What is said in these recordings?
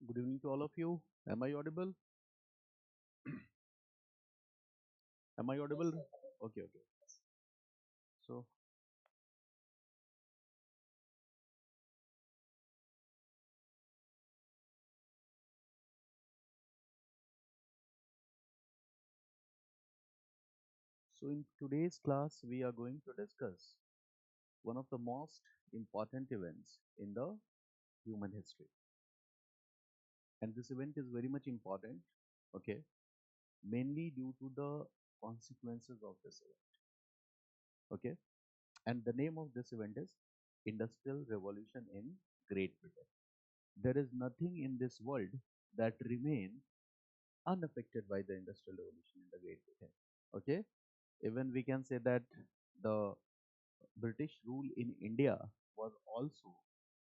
Good evening to all of you. Am I audible? Am I audible? Okay, okay. So, so in today's class, we are going to discuss one of the most important events in the human history. And this event is very much important, okay, mainly due to the consequences of this event, okay. And the name of this event is Industrial Revolution in Great Britain. There is nothing in this world that remains unaffected by the Industrial Revolution in the Great Britain, okay. Even we can say that the British rule in India was also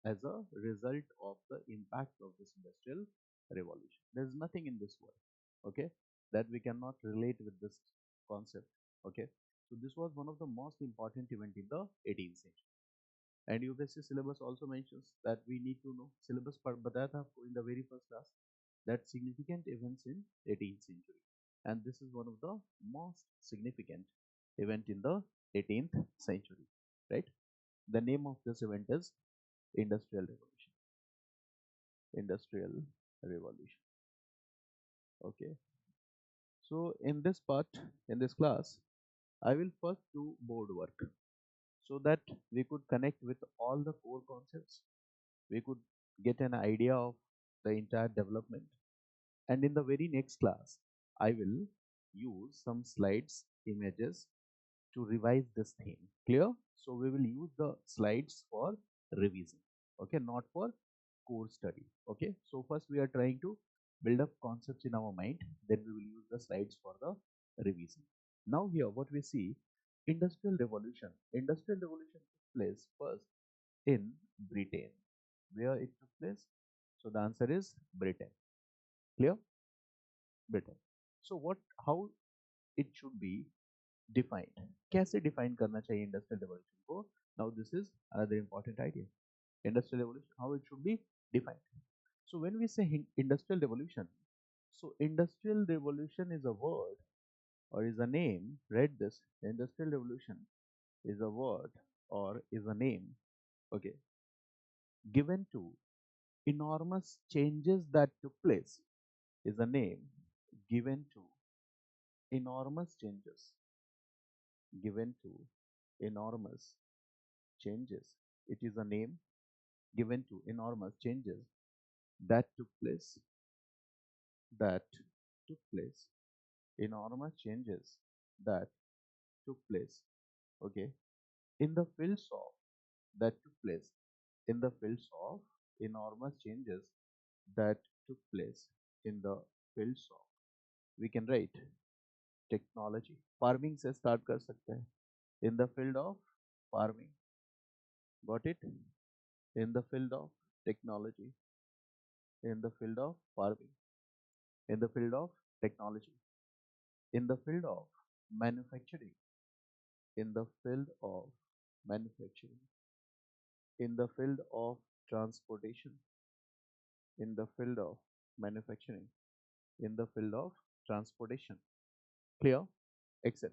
as a result of the impact of this industrial revolution. There is nothing in this world, okay, that we cannot relate with this concept, okay. So this was one of the most important event in the 18th century. And UPSC syllabus also mentions that we need to know syllabus पर बताया था आपको in the very first class that significant events in 18th century, and this is one of the most significant event in the 18th century, right? The name of this event is Industrial Revolution. Industrial Revolution. Okay. So in this part, in this class, I will first do board work so that we could connect with all the core concepts. We could get an idea of the entire development. And in the very next class, I will use some slides, images to revise this theme. Clear? So we will use the slides for revision. Okay, not for core study. Okay, so first we are trying to build up concepts in our mind, then we will use the slides for the revision. Now here what we see, industrial revolution. Industrial revolution took place first in Britain. Where it took place? So the answer is Britain. Clear? Britain. So what, how it should be defined? कैसे define करना चाहिए industrial revolution को? Now this is another important idea. Industrial revolution, how it should be defined. So when we say industrial revolution, so industrial revolution is a word or is a name. Read this. Industrial revolution is a word or is a name, okay, given to enormous changes that took place, is a name given to enormous changes, given to enormous changes. It is a name given to enormous changes that took place, that took place, enormous changes that took place, okay, in the fields of, that took place in the fields of, enormous changes that took place in the fields of, we can write technology farming से start कर सकते हैं in the field of farming got it in the field of technology in the field of farming in the field of technology in the field of manufacturing in the field of manufacturing in the field of transportation in the field of manufacturing in the field of transportation, clear, etc.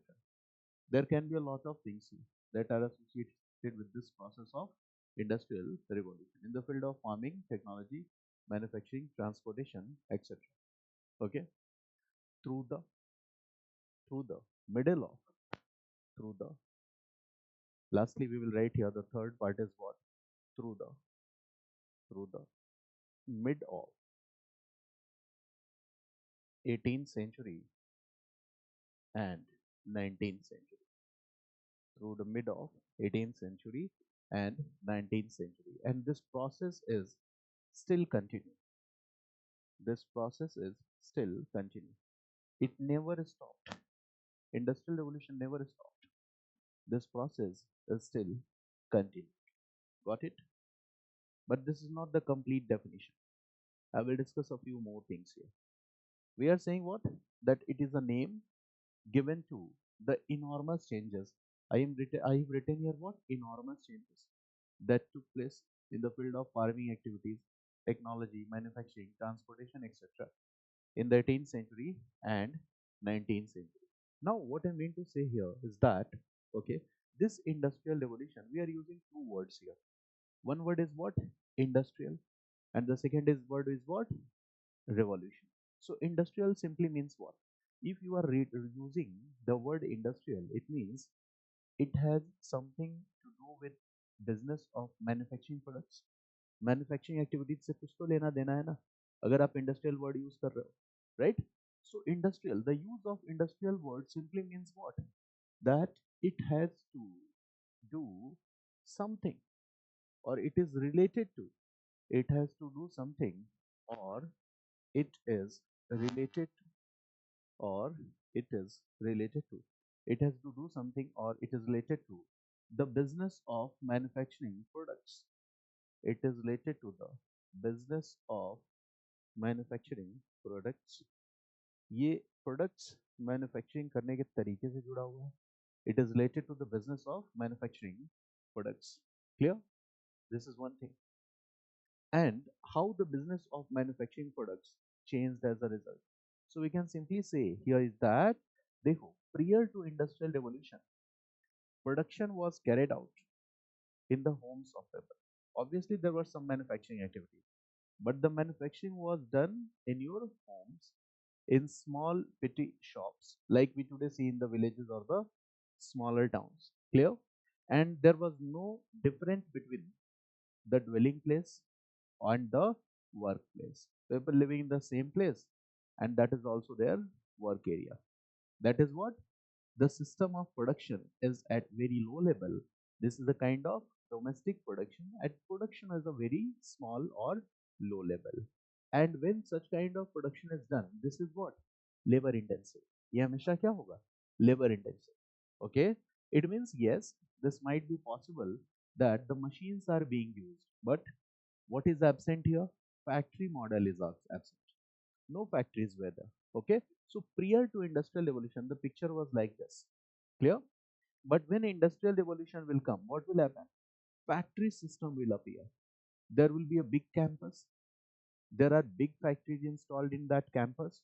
There can be a lot of things that are associated with this process of industrial revolution in the field of farming, technology, manufacturing, transportation, etc. Okay, through the through the middle of, through the, lastly we will write here the third part is what, through the mid of 18th century and 19th century, through the mid of 18th century and 19th century, and this process is still continuing. This process is still continuing. It never stopped. Industrial revolution never stopped. This process is still continuing. Got it? But this is not the complete definition. I will discuss a few more things here. We are saying what? That it is a name given to the enormous changes. I have written here what? Enormous changes that took place in the field of farming activities, technology, manufacturing, transportation, etc. in the 18th century and 19th century. Now, what I mean to say here is that, okay, this industrial revolution, we are using two words here. One word is what? Industrial. And the second is word is what? Revolution. So industrial simply means what? If you are using the word industrial, it means it has something to do with business of manufacturing products. Manufacturing activities से कुछ तो लेना देना है ना, अगर आप industrial word use कर रहे हो, right? So industrial, the use of industrial word simply means what? That it has to do something, or it is related to, it has to do something, or it is related to, or it is related to, it has to do something or it is related to the business of manufacturing products. It is related to the business of manufacturing products. ये products manufacturing करने के तरीके से जुड़ा हुआ है. It is related to the business of manufacturing products. Clear? This is one thing. And how the business of manufacturing products changed as a result. So we can simply say here is that, देखो, prior to industrial revolution, production was carried out in the homes of people. Obviously, there was some manufacturing activity, but the manufacturing was done in your homes, in small petty shops like we today see in the villages or the smaller towns. Clear? And there was no difference between the dwelling place and the workplace. People living in the same place, and that is also their work area. That is what the system of production is at very low level. This is a kind of domestic production, and production is a very small or low level. And when such kind of production is done, this is what? Labor intensive. ये हमेशा क्या होगा? Labor intensive. Okay? It means yes, this might be possible that the machines are being used, but what is absent here? Factory model is absent. No factories were there. Okay? So prior to industrial revolution, the picture was like this. Clear? But when industrial revolution will come, what will happen? Factory system will appear. There will be a big campus. There are big factories installed in that campus.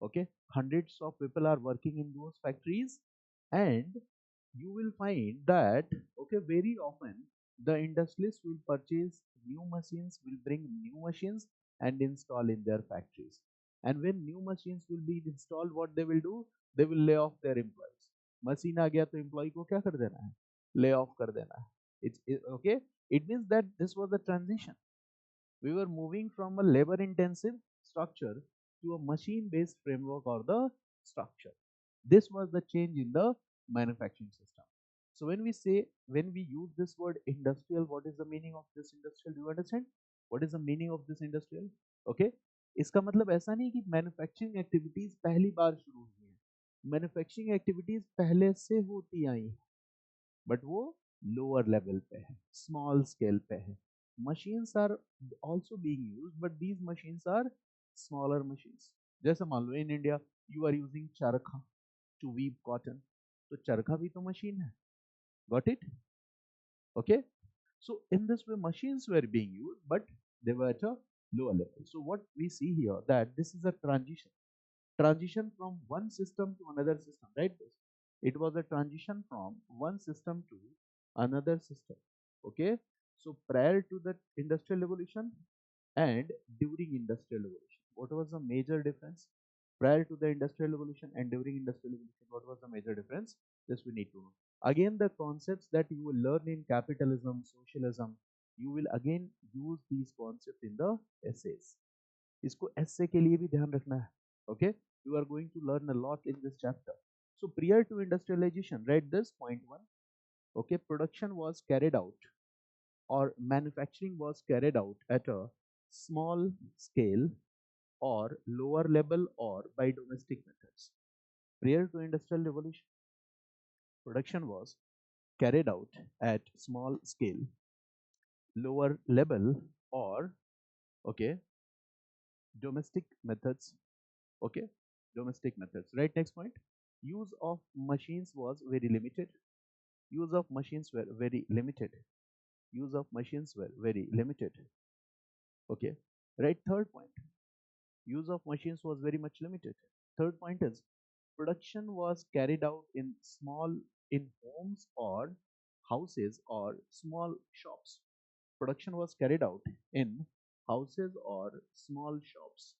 Okay, hundreds of people are working in those factories, and you will find that, okay, very often the industrialists will purchase new machines, will bring new machines and install in their factories. And when new machines will be installed, what they will do? They will lay off their employees. Machine आ गया तो employee को क्या कर देना है? Lay off कर देना है. Okay. It means that this was the transition. We were moving from a labor intensive structure to a machine based framework or the structure. This was the change in the manufacturing system. So when we say, when we use this word industrial, what is the meaning of this industrial? Do you understand what is the meaning of this industrial? Okay, इसका मतलब ऐसा नहीं कि manufacturing activities पहली बार शुरू हुई हैं. Manufacturing activities पहले से होती आई, बट वो लोअर लेवल पे है, स्मॉल स्केल पे है. Machines are also being used, but these machines are smaller machines. जैसे मान लो in India you are using charkha to weave cotton, तो चरखा भी तो मशीन है. Got it? Okay. So in this way machines were being used, but they were at a lower level. So what we see here, that this is a transition from one system to another system, right? It was a transition from one system to another system. Okay, so prior to the industrial revolution and during industrial revolution, what was the major difference? Prior to the industrial revolution and during industrial revolution, what was the major difference? This we need to know. Again, the concepts that you will learn in capitalism, socialism, you will again use these concepts in the essays. इसको essay के लिए भी ध्यान रखना है. Okay, you are going to learn a lot in this chapter. So prior to industrialization, write this point 1. Okay, production was carried out, or manufacturing was carried out at a small scale or lower level or by domestic methods. Prior to industrial revolution, production was carried out at small scale, lower level, or okay, domestic methods. Okay, domestic methods. Right, next point. Use of machines was very limited. Use of machines were very limited. Use of machines were very limited. Okay, Right? Third point, use of machines was very much limited. Third point is production was carried out in homes or houses or small shops. Production was carried out in houses or small shops.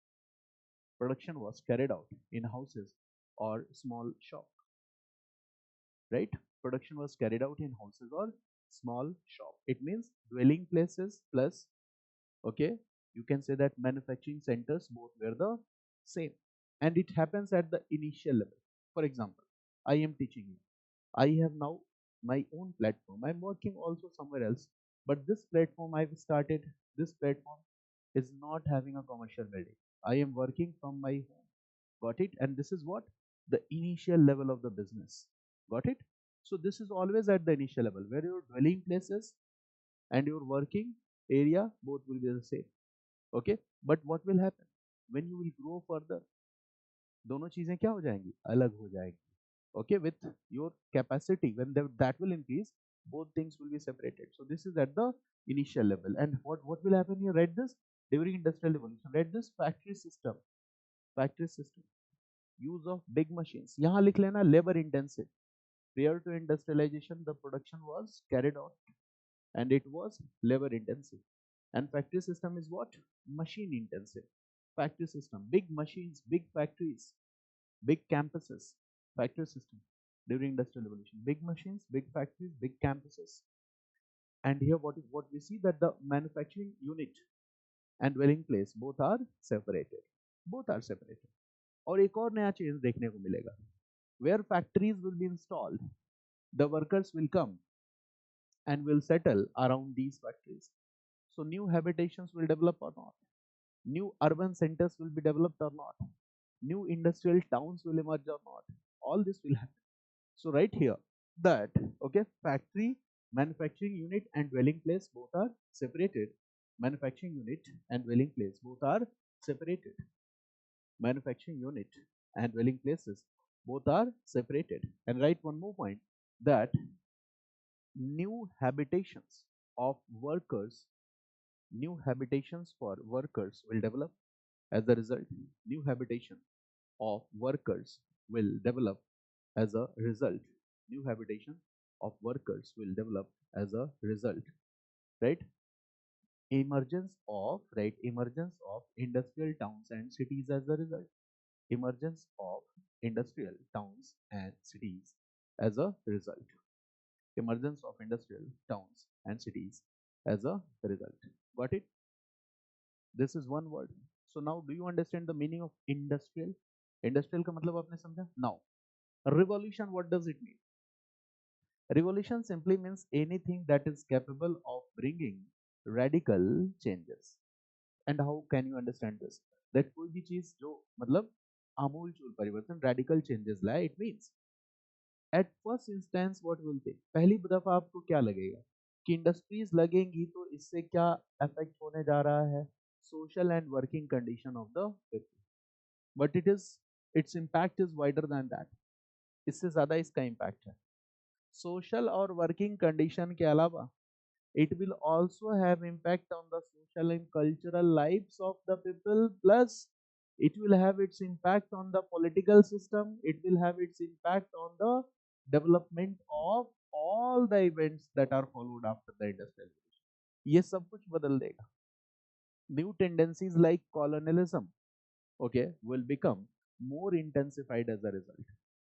Production was carried out in houses or small shop. Right? Production was carried out in houses or small shop. It means dwelling places plus, okay, you can say that manufacturing centers both were the same. And it happens at the initial level. For example, I am teaching you. I have now my own platform. I'm working also somewhere else. But this platform I've started, this platform is not having a commercial building. I am working from my home. Got it? And this is what? The initial level of the business. Got it? So this is always at the initial level where your dwelling places and your working area both will be the same. Okay? But what will happen? When you will grow further, दोनों चीजें क्या हो जाएंगी? अलग हो जाएंगी. Okay, with your capacity, when that will increase, both things will be separated. So this is at the initial level. And what will happen here? Write this during industrial revolution. Write this factory system. Factory system. Use of big machines. यहाँ लिख लेना labor intensive. Prior to industrialization, the production was carried out and it was labor intensive. And factory system is what? Machine intensive. Factory system. Big machines, big factories, big campuses. Factory system during industrial revolution. Big machines, big factories, big campuses. And here what we see that the manufacturing unit and dwelling place both are separated. Both are separated. और एक और नया चीज देखने को मिलेगा. Where factories will be installed, the workers will come and will settle around these factories. So new habitations will develop or not. New urban centers will be developed or not. New industrial towns will emerge or not. All this will happen. So right here that, okay, factory, manufacturing unit and dwelling place both are separated. Manufacturing unit and dwelling place both are separated. Manufacturing unit and dwelling places both are separated. And write one more point that new habitations of workers, new habitations for workers will develop as a result. New habitation of workers will develop as a result. New habitation of workers will develop as a result. Right? Emergence of, right, emergence of industrial towns and cities as a result. Emergence of industrial towns and cities as a result. Emergence of industrial towns and cities as a result. Got it? This is one word. So now do you understand the meaning of industrial? Industrial का मतलब आपने समझा? Now, revolution, what does it mean? Revolution simply means anything that is capable of bringing radical changes. And how can you understand this? That कोई भी चीज जो मतलब आमूलचूल परिवर्तन, radical changes लाए, it means at first instance what will think? पहली दफा आपको क्या लगेगा कि इंडस्ट्रीज लगेंगी तो इससे क्या अफेक्ट होने जा रहा है? Social and working condition of the people. But its impact is wider than that. इससे ज्यादा इसका impact है. Social और working condition के अलावा it will also have impact on the social and cultural lives of the people, plus it will have its impact on the political system, it will have its impact on the development of all the events that are followed after the industrial revolution. ये सब कुछ बदल देगा. New tendencies like colonialism, okay, will become more intensified as a result.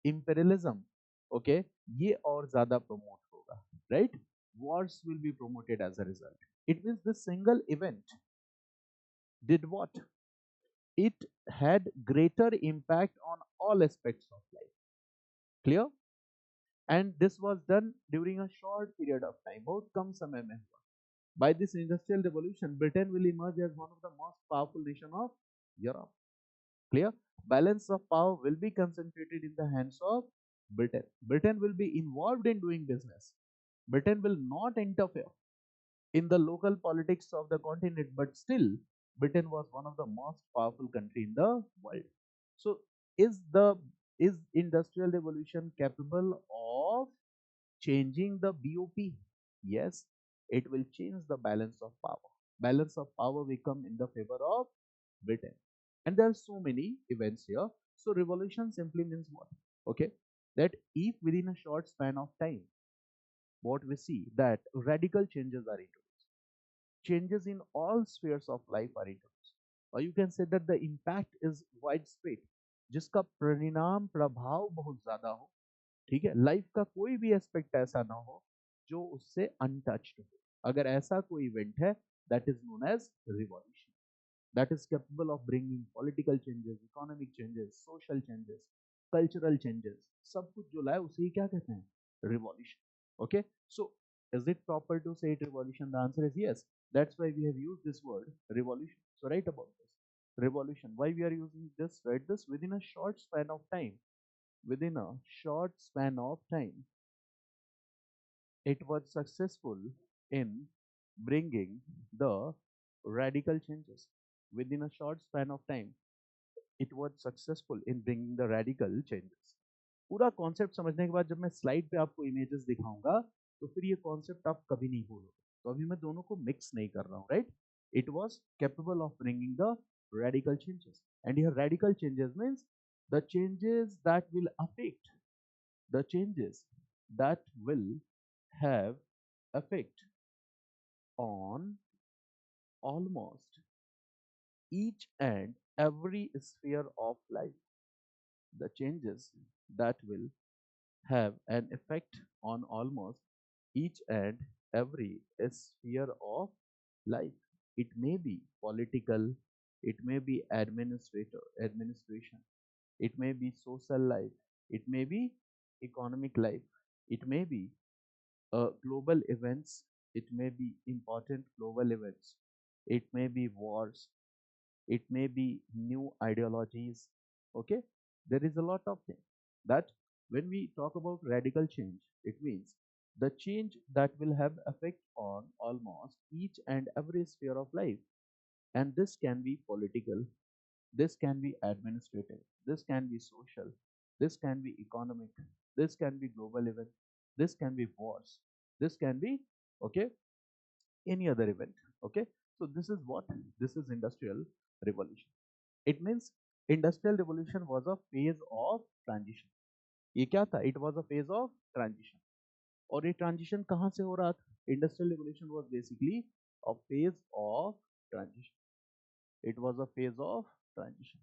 Imperialism, okay, ये और ज़्यादा promote होगा, right? Wars will be promoted as a result. It means this single event did what? It had greater impact on all aspects of life. Clear? And this was done during a short period of time. बहुत कम समय में हुआ. By this industrial revolution, Britain will emerge as one of the most powerful nations of Europe. Clear? Balance of power will be concentrated in the hands of Britain. Britain will be involved in doing business. Britain will not interfere in the local politics of the continent, but still Britain was one of the most powerful country in the world. So is industrial revolution capable of changing the BOP? Yes, it will change the balance of power. balance of power become in the favor of Britain. And there are so many events here. So revolution simply means what? Okay, that if within a short span of time, what we see that radical changes are introduced, changes in all spheres of life are introduced, or you can say that the impact is widespread, जिसका परिणाम प्रभाव बहुत ज्यादा हो. ठीक है, life का कोई भी एस्पेक्ट ऐसा ना हो जो उससे अनटच्ड हो. अगर ऐसा कोई इवेंट है, that is known as revolution. That is capable of bringing political changes, economic changes, social changes, cultural changes. सब कुछ जो लाए उसे ही क्या कहते हैं? Revolution. Okay. So is it proper to say it revolution? The answer is yes. That's why we have used this word revolution. So write about this. Revolution. Why we are using this? Write this within a short span of time. Within a short span of time, it was successful in bringing the radical changes. Within a short span of time, it was successful in bringing the radical changes. पूरा concept समझने के बाद जब मैं slide पे आपको images दिखाऊंगा तो फिर ये कॉन्सेप्ट आप कभी नहीं भूलोगे. तो अभी मैं दोनों को मिक्स नहीं कर रहा हूँ, right. It was capable of bringing the radical changes, and here radical changes means the changes that will affect, the changes that will have effect on almost each and every sphere of life, the changes that will have an effect on almost each and every sphere of life. It may be political, it may be administration, it may be social life, it may be economic life, it may be global events, it may be important global events, it may be wars, it may be new ideologies. Okay, there is a lot of things that when we talk about radical change, it means the change that will have effect on almost each and every sphere of life. And this can be political, this can be administrative, this can be social, this can be economic, this can be global event, this can be wars, this can be, okay, any other event. Okay, so this is what, this is industrial revolution. It means industrial revolution was a phase of transition. ये क्या था? It was a phase of transition. और ये transition कहाँ से हो रहा था? Industrial revolution was basically a phase of transition. It was a phase of transition.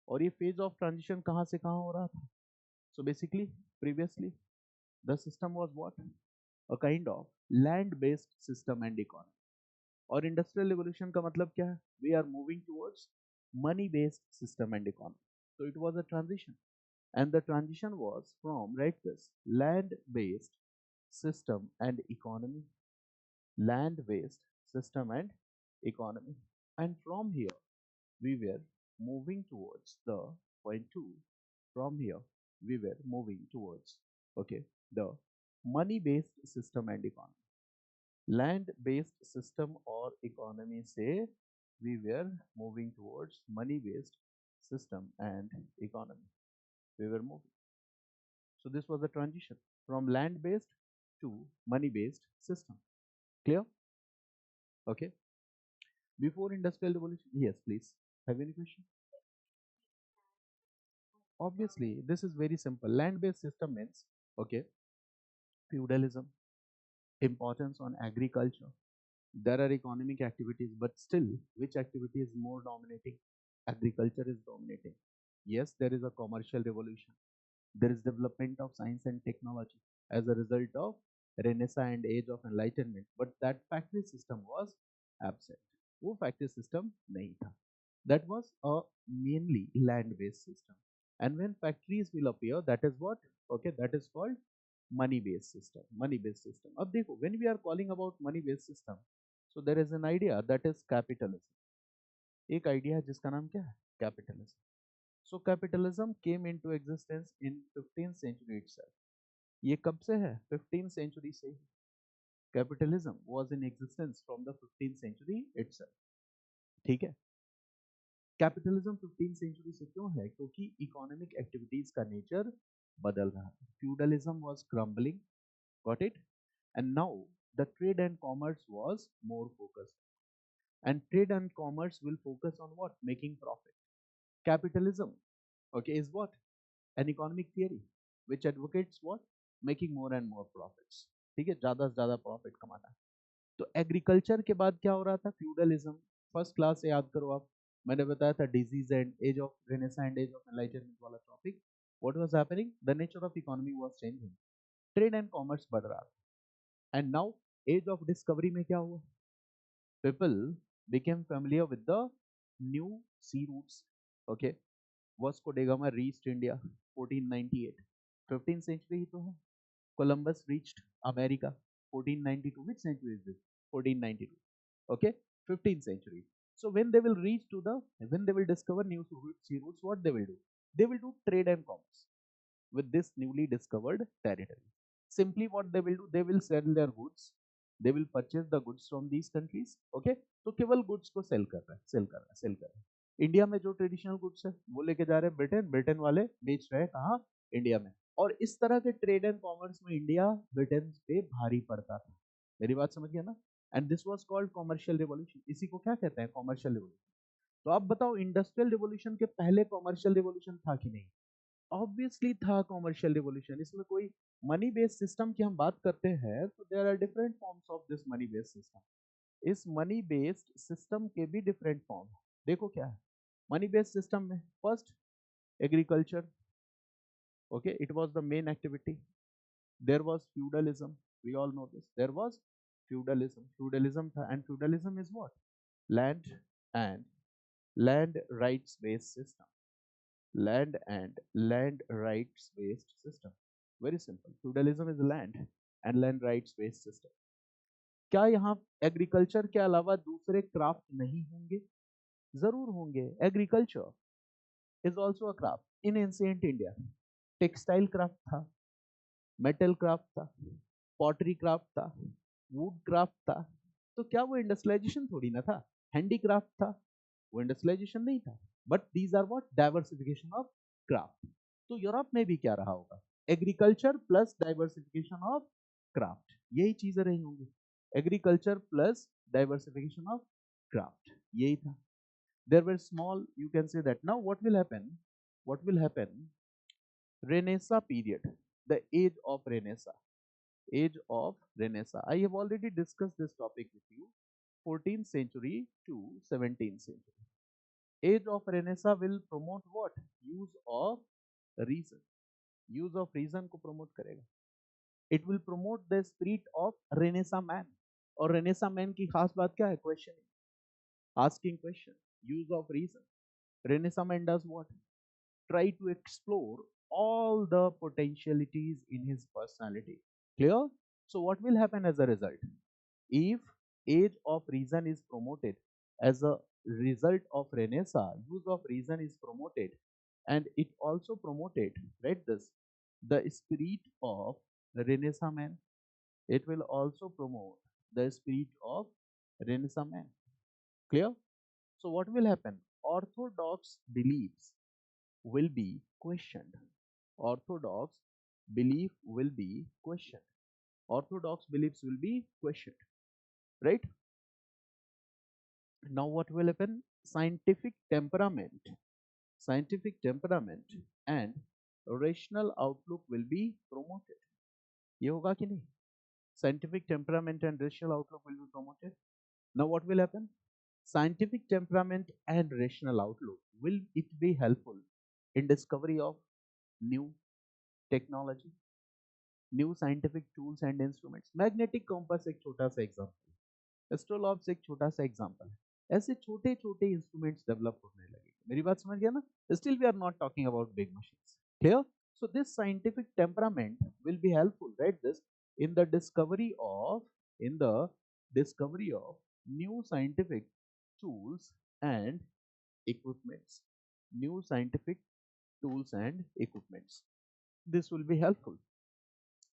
और ये phase of transition कहाँ से कहाँ हो रहा था? So basically, previously, the system was what? A kind of land-based system and economy. और industrial revolution का मतलब क्या है? We are moving towards money based system and economy. So it was a transition, and the transition was from, write this, land based system and economy, land based system and economy, and from here we were moving towards the point 2. From here we were moving towards, okay, the money based system and economy. Land based system or economy say we were moving towards money based system and economy. We were moving. So this was the transition from land based to money based system. Clear? Okay. Before industrial revolution, yes, please. Have any question? Obviously, this is very simple. Land based system means, okay, feudalism, importance on agriculture. There are economic activities, but still, which activity is more dominating? Agriculture is dominating. Yes, there is a commercial revolution. There is development of science and technology as a result of Renaissance and Age of Enlightenment. But that factory system was absent. वो factory system नहीं था. That was a mainly land-based system. And when factories will appear, that is what? Okay, that is called money-based system. Money-based system. अब देखो, when we are calling about money-based system, so there is an idea that is capitalism. एक idea है जिसका नाम क्या है? Capitalism. So capitalism came into existence in 15th century itself. ये कब से है? 15th century से ही. Capitalism was in existence from the 15th century itself. ठीक है. कैपिटलिज्म 15th सेंचुरी से क्यों है? क्योंकि इकोनॉमिक एक्टिविटीज का नेचर बदल रहा है. Feudalism was crumbling, got it, and now the trade and commerce was more focused. And trade and commerce will focus on what? Making profit. Capitalism, okay, is what? An economic theory which advocates what? Making more and more profits. ठीक है, ज्यादा से ज्यादा profit कमाना है. तो agriculture के बाद क्या हो रहा था? फ्यूडलिज्म. फर्स्ट क्लास से याद करो आप, मैंने बताया था disease and age of Renaissance and age of enlightenment वाला topic. What was happening? The nature of economy was changing, trade and commerce बढ़ रहा था. And now age of discovery में क्या हुआ? People became familiar with the new sea routes. Okay, Vasco da Gama reached India 1498. 15th century ही तो है. Columbus reached America 1492. Which century is this? 1492. Okay, 15th century. So when they will reach to the, when they will discover new sea routes, what they will do? They will do trade and commerce with this newly discovered territory. Simply what they will do, they will sell their goods, they will purchase the goods from these countries. Okay, तो केवल goods को cell कर रहा है, cell कर रहा है, cell कर रहा है. इंडिया में जो ट्रेडिशनल गुड्स है वो लेके जा रहे हैं ब्रिटेन, ब्रिटेन वाले बेच रहे हैं कहाँ? इंडिया में. और इस तरह के ट्रेड एंड कॉमर्स में इंडिया ब्रिटेन पे भारी पड़ता था. मेरी बात समझ गया ना? And this was called commercial revolution. इसी को क्या कहते हैं? Commercial revolution. तो आप बताओ, इंडस्ट्रियल रिवॉल्यूशन के पहले कॉमर्शियल रिवॉल्यूशन था कि नहीं? ऑब्वियसली था कॉमर्शियल रिवॉल्यूशन. इसमें कोई मनी बेस्ड सिस्टम की हम बात करते हैं तो there are different forms of this money based system. इस मनी बेस्ड सिस्टम के भी डिफरेंट फॉर्म है. देखो क्या है मनी बेस्ड सिस्टम में. First, agriculture. Okay, it was the main activity. There was feudalism. We all know this. There was feudalism. Feudalism था. एंड feudalism is what? Land and land rights based system. Land and land rights based system. Very simple. Feudalism is land and land rights based system. क्या यहाँ agriculture के अलावा दूसरे craft नहीं होंगे? जरूर होंगे. Agriculture is also a craft. In ancient India textile craft था, मेटल क्राफ्ट था, पॉटरी क्राफ्ट था, वुड क्राफ्ट था. तो क्या वो इंडस्ट्रियलाइजेशन थोड़ी ना था? हैंडीक्राफ्ट था, वो इंडस्ट्रियलाइजेशन नहीं था. But these are what? Diversification of craft. तो यूरोप में भी क्या रहा होगा? Agriculture plus diversification of craft. यही चीजें रही होंगी. Agriculture plus diversification of craft, यही था. There were small, you can say that. Now what will happen? What will happen? Renaissance period, the age of Renaissance. Age of Renaissance. I have already discussed this topic with you. 14th century to 17th century. Age of Renaissance will promote what? Use of reason. Use of reason को promote करेगा. It will promote the spirit of Renaissance man. और Renaissance man की खास बात क्या है? Questioning, asking question, use of reason. Renaissance man does what? Try to explore all the potentialities in his personality. Clear? So what will happen as a result? If age of reason is promoted as a result of Renaissance, use of reason is promoted, and it also promoted, right, this, the spirit of Renaissance man. It will also promote the spirit of Renaissance man. Clear? So what will happen? Orthodox beliefs will be questioned. Orthodox belief will be questioned. Orthodox beliefs will be questioned. Right? Now what will happen? Scientific temperament and rational outlook will be promoted. ये होगा कि नहीं? Scientific temperament and rational outlook will be promoted. Now what will happen? Scientific temperament and rational outlook, will it be helpful in discovery of new technology, new scientific tools and instruments? Magnetic compass एक छोटा सा example, एस्ट्रोलॉब्स एक छोटा सा example है. ऐसे छोटे छोटे इंस्ट्रूमेंट्स डेवलप होने लगे. मेरी बात समझ गया ना? Still we are not talking about big machines. Clear? So this scientific temperament will be helpful, right? This in the discovery of new scientific tools and equipments. New scientific tools and equipments. This will be helpful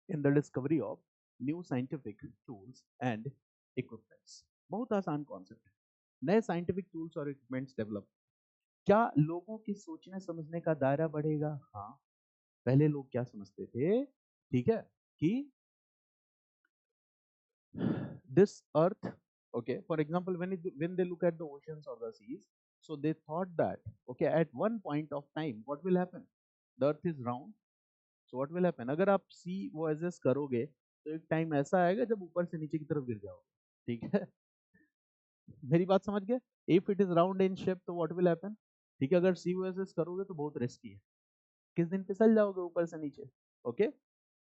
in the discovery of new scientific tools and equipments. बहुत आसान concept. नए scientific tools और equipments develop. क्या लोगों की सोचने समझने का दायरा बढ़ेगा? हाँ. पहले लोग क्या समझते थे? ठीक है, कि this earth Okay, for example, when they look at the oceans or the seas, so they thought that, okay, at one point of time, what will happen? The earth is round, so what will happen? अगर आप सी voyages करोगे तो एक time ऐसा आएगा जब ऊपर से नीचे की तरफ गिर जाओगे, ठीक है? मेरी बात समझ गए? If it is round in shape तो व्हाट विल हैपन? ठीक है, अगर सी वॉयजेस करोगे तो बहुत रिस्की है, किस दिन फिसल जाओगे ऊपर से नीचे। ओके,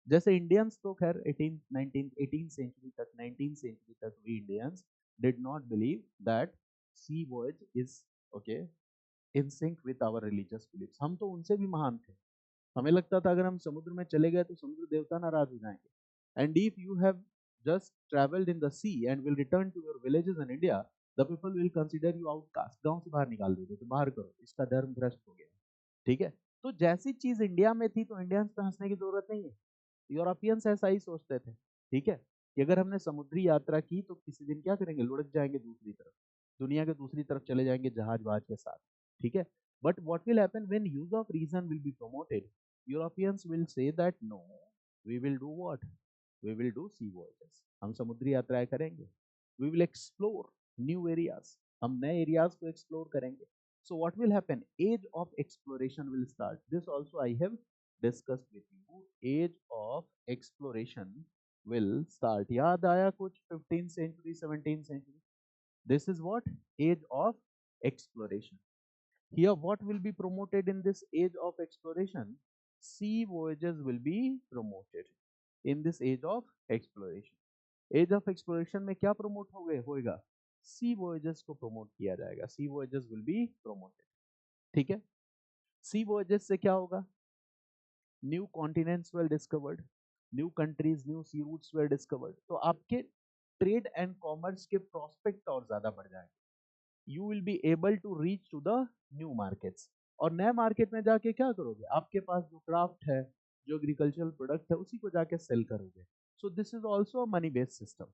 जैसे इंडियंस तो खैर 18 19 18 सेंचुरी तक, 19 सेंचुरी तक we Indians did not believe that sea voyage is okay in sync with our religious beliefs. हम तो उनसे भी महान थे, हमें लगता था अगर हम समुद्र में चले गए तो समुद्र देवता नाराज हो जाएंगे। And if you have just travelled in the sea and will return to your villages in India, the people will consider you outcast, गांव से बाहर निकाल देते, तो बाहर करो, इसका धर्म भ्रष्ट हो गया। ठीक है, तो जैसी चीज इंडिया में थी तो इंडियंस पे हंसने की जरूरत नहीं है, यूरोपियंस ऐसा ही सोचते थे। ठीक है, कि अगर हमने समुद्री यात्रा की तो किसी दिन क्या करेंगे, लुढ़क जाएंगे दूसरी तरफ, दुनिया के दूसरी तरफ चले जाएंगे जहाज वहाज के साथ। ठीक है, but what will happen when use of reason will be promoted, Europeans will say that no, we will do what, we will do sea voyages, हम समुद्री यात्राएं करेंगे, we will explore new areas, हम नए एरियाज को explore करेंगे। So what will happen? Age of exploration will start. This also I have discussed with you. Age of exploration will start. याद आया कुछ 15th century, 17th century? This is what? Age of exploration. Here, what will be promoted in this age of exploration? Sea voyages will be promoted in this age of exploration. Age of exploration में क्या promote होएगा? सी voyages को promote किया जाएगा, sea voyages will be promoted. ठीक है, sea voyages से क्या होगा? New continents were discovered, new countries, new sea routes were discovered, तो आपके ट्रेड एंड कॉमर्स के प्रोस्पेक्ट और ज्यादा बढ़ जाएंगे। You will be able to reach to the new markets, और नए मार्केट में जाके क्या करोगे? आपके पास जो क्राफ्ट है, जो एग्रीकल्चरल प्रोडक्ट है, उसी को जाके सेल करोगे। So this is also a money based system,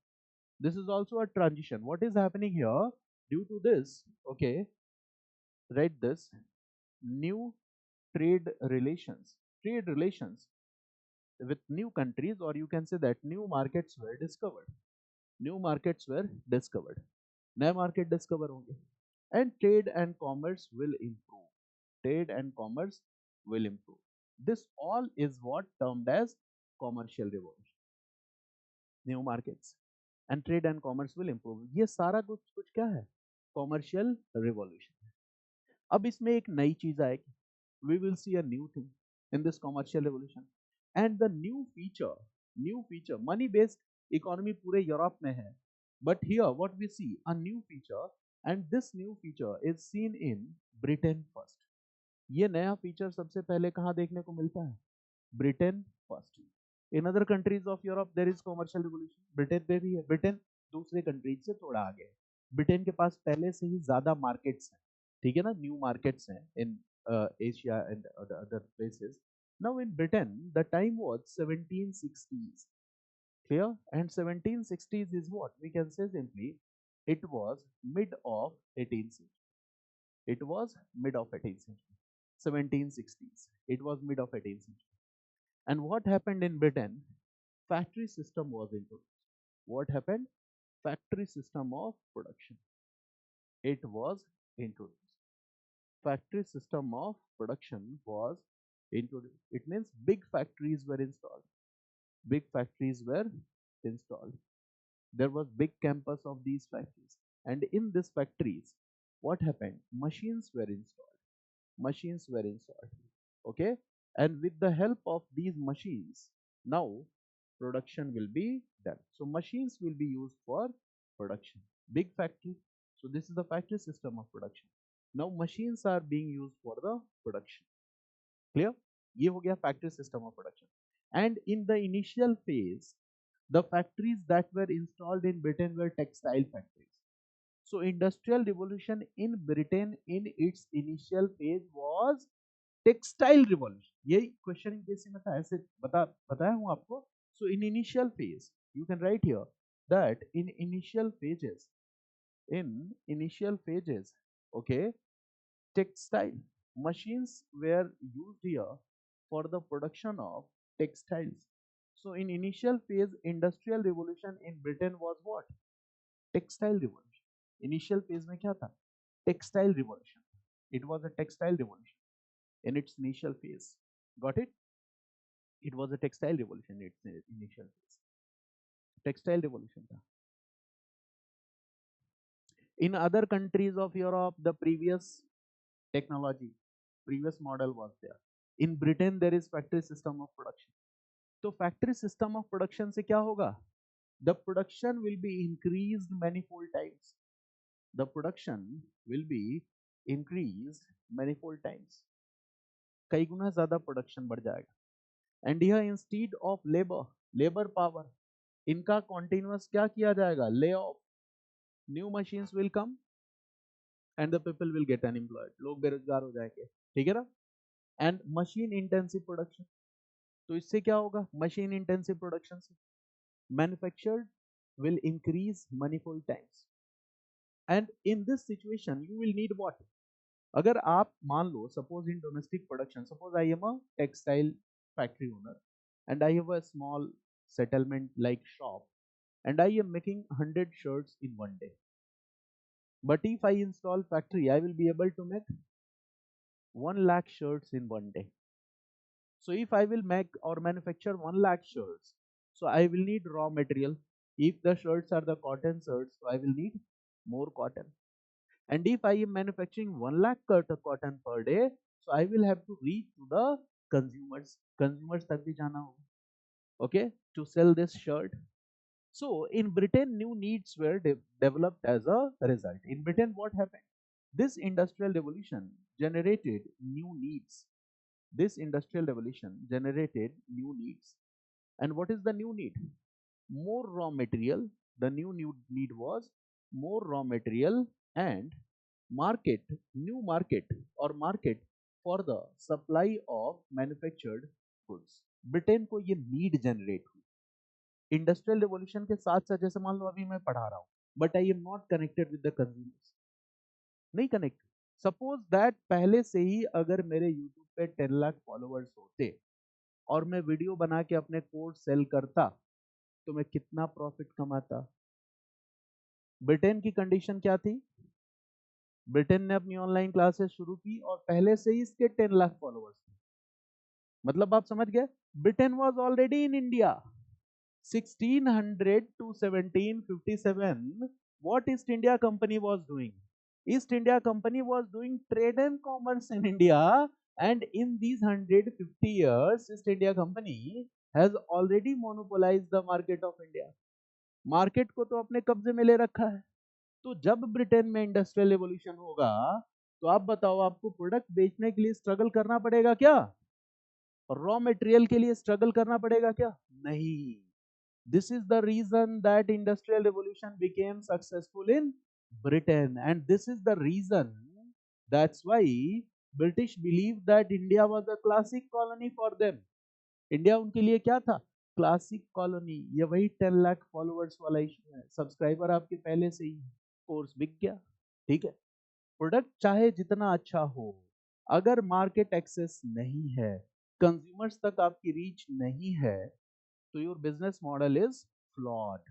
this is also a transition. What is happening here? Due to this, okay, write this, new trade relations with new countries, or you can say that new markets were discovered, new markets were discovered, नए market discover होंगे, and trade and commerce will improve, trade and commerce will improve. This all is what termed as commercial revolution, new markets and trade and commerce will improve. ये सारा कुछ कुछ क्या है? Commercial revolution. अब इसमें एक नई चीज आएगी, we will see a new thing in this commercial revolution, and the new feature money based economy पूरे यूरोप में है, but here what we see a new feature, and this new feature is seen in Britain first. ये नया feature सबसे पहले कहाँ देखने को मिलता है? Britain first. In other countries of Europe there is commercial revolution, Britain पे भी है, ब्रिटेन दूसरे कंट्रीज से थोड़ा आगे है, ब्रिटेन के पास पहले से ही ज्यादा मार्केट्स हैं, ठीक है ना, न्यू मार्केट्स हैं in Asia and other places. Now in Britain the time was 1760s, clear, and 1760s is what we can say simply, it was mid of 18th century, it was mid of 18th century, 1760s, it was mid of 18th century. And what happened in Britain? Factory system was introduced. What happened? Factory system of production, it was introduced. Factory system of production was introduced. It means big factories were installed. Big factories were installed. There was big campus of these factories. And in these factories, what happened? Machines were installed. Machines were installed. Okay, and with the help of these machines, now production will be done. So machines will be used for production. Big factory, so this is the factory system of production. Now machines are being used for the production. Clear? ये हो गया factory system of production. And in the initial phase, the factories that were installed in Britain were textile factories. So industrial revolution in Britain in its initial phase was textile revolution. यही question basic में था, ऐसे बताया हूं आपको। So in initial phase you can write here that in initial phases, okay, textile machines were used here for the production of textiles. So in initial phase industrial revolution in Britain was what? Textile revolution. Initial phase में क्या था? Textile revolution. It was a textile revolution in its initial phase. Got it? It was a textile revolution in its initial phase. Textile revolution था। In other countries of Europe, the technology, previous model was there. In Britain, there is factory system of production. तो factory system of production से क्या होगा? The production will be increased manifold times. The production will be increased manifold times. कई गुना ज्यादा production बढ़ जाएगा। And यह instead of labour power, इनका कॉन्टिन्यूअस क्या किया जाएगा? Lay off. New machines will come and the people will get unemployed, लोग बेरोजगार हो जाएंगे। ठीक है ना? एंड मशीन इंटेंसिव प्रोडक्शन, तो इससे क्या होगा? मशीन इंटेंसिव प्रोडक्शन से manufactured will increase manifold times, and in this situation you will need what? अगर आप मान लो, suppose in domestic production, suppose I am a textile factory owner and I have a small settlement like shop and I am making 100 shirts in one day, but if I install factory I will be able to make 1 lakh shirts in one day. So if I will make or manufacture 1 lakh shirts, so I will need raw material. If the shirts are the cotton shirts, so I will need more cotton. And if I am manufacturing 1 lakh cotton per day, so I will have to reach to the consumers. Consumers tak bhi jana hoga. Okay, to sell this shirt. So in Britain, new needs were developed as a result. In Britain, what happened? This industrial revolution generated new needs. This industrial revolution generated new needs. And what is the new need? More raw material. The new need was more raw material and new market or market for the supply of manufactured goods. Britain को ये need generate हुई industrial revolution के साथ साथ। जैसे मान लो अभी मैं पढ़ा रहा हूँ but I am not connected with the consumers, नहीं कनेक्ट। सपोज दैट पहले से ही अगर मेरे यूट्यूब पे 10 लाख फॉलोअर्स होते और मैं वीडियो बना के अपने कोर्स सेल करता तो मैं कितना प्रॉफिट कमाता? ब्रिटेन की कंडीशन क्या थी? ब्रिटेन ने अपनी ऑनलाइन क्लासेस शुरू की और पहले से ही इसके 10 लाख फॉलोअर्स थे। मतलब आप समझ गए, Britain was already in India 1600 to 1757. What East India Company was doing? East India Company was doing trade and commerce in India, and in these 150 years, East India Company has already monopolized the market of India. Market को तो अपने कब्जे में ले रखा है। तो जब ब्रिटेन में इंडस्ट्रियल रिवॉल्यूशन होगा तो आप बताओ, आपको प्रोडक्ट बेचने के लिए स्ट्रगल करना पड़ेगा क्या? रॉ मटेरियल के लिए स्ट्रगल करना पड़ेगा क्या? नहीं। This is the reason that industrial revolution became successful in Britain, and this is the reason that's why British believed that India was a classic colony for them. India उनके लिए क्या था? Classic colony. ये वही 10 lakh followers वाला issue है। Subscriber आपके पहले से ही, कोर्स बिक गया। ठीक है, प्रोडक्ट चाहे जितना अच्छा हो, अगर मार्केट एक्सेस नहीं है, कंज्यूमर्स तक आपकी रीच नहीं है, तो your business model is flawed.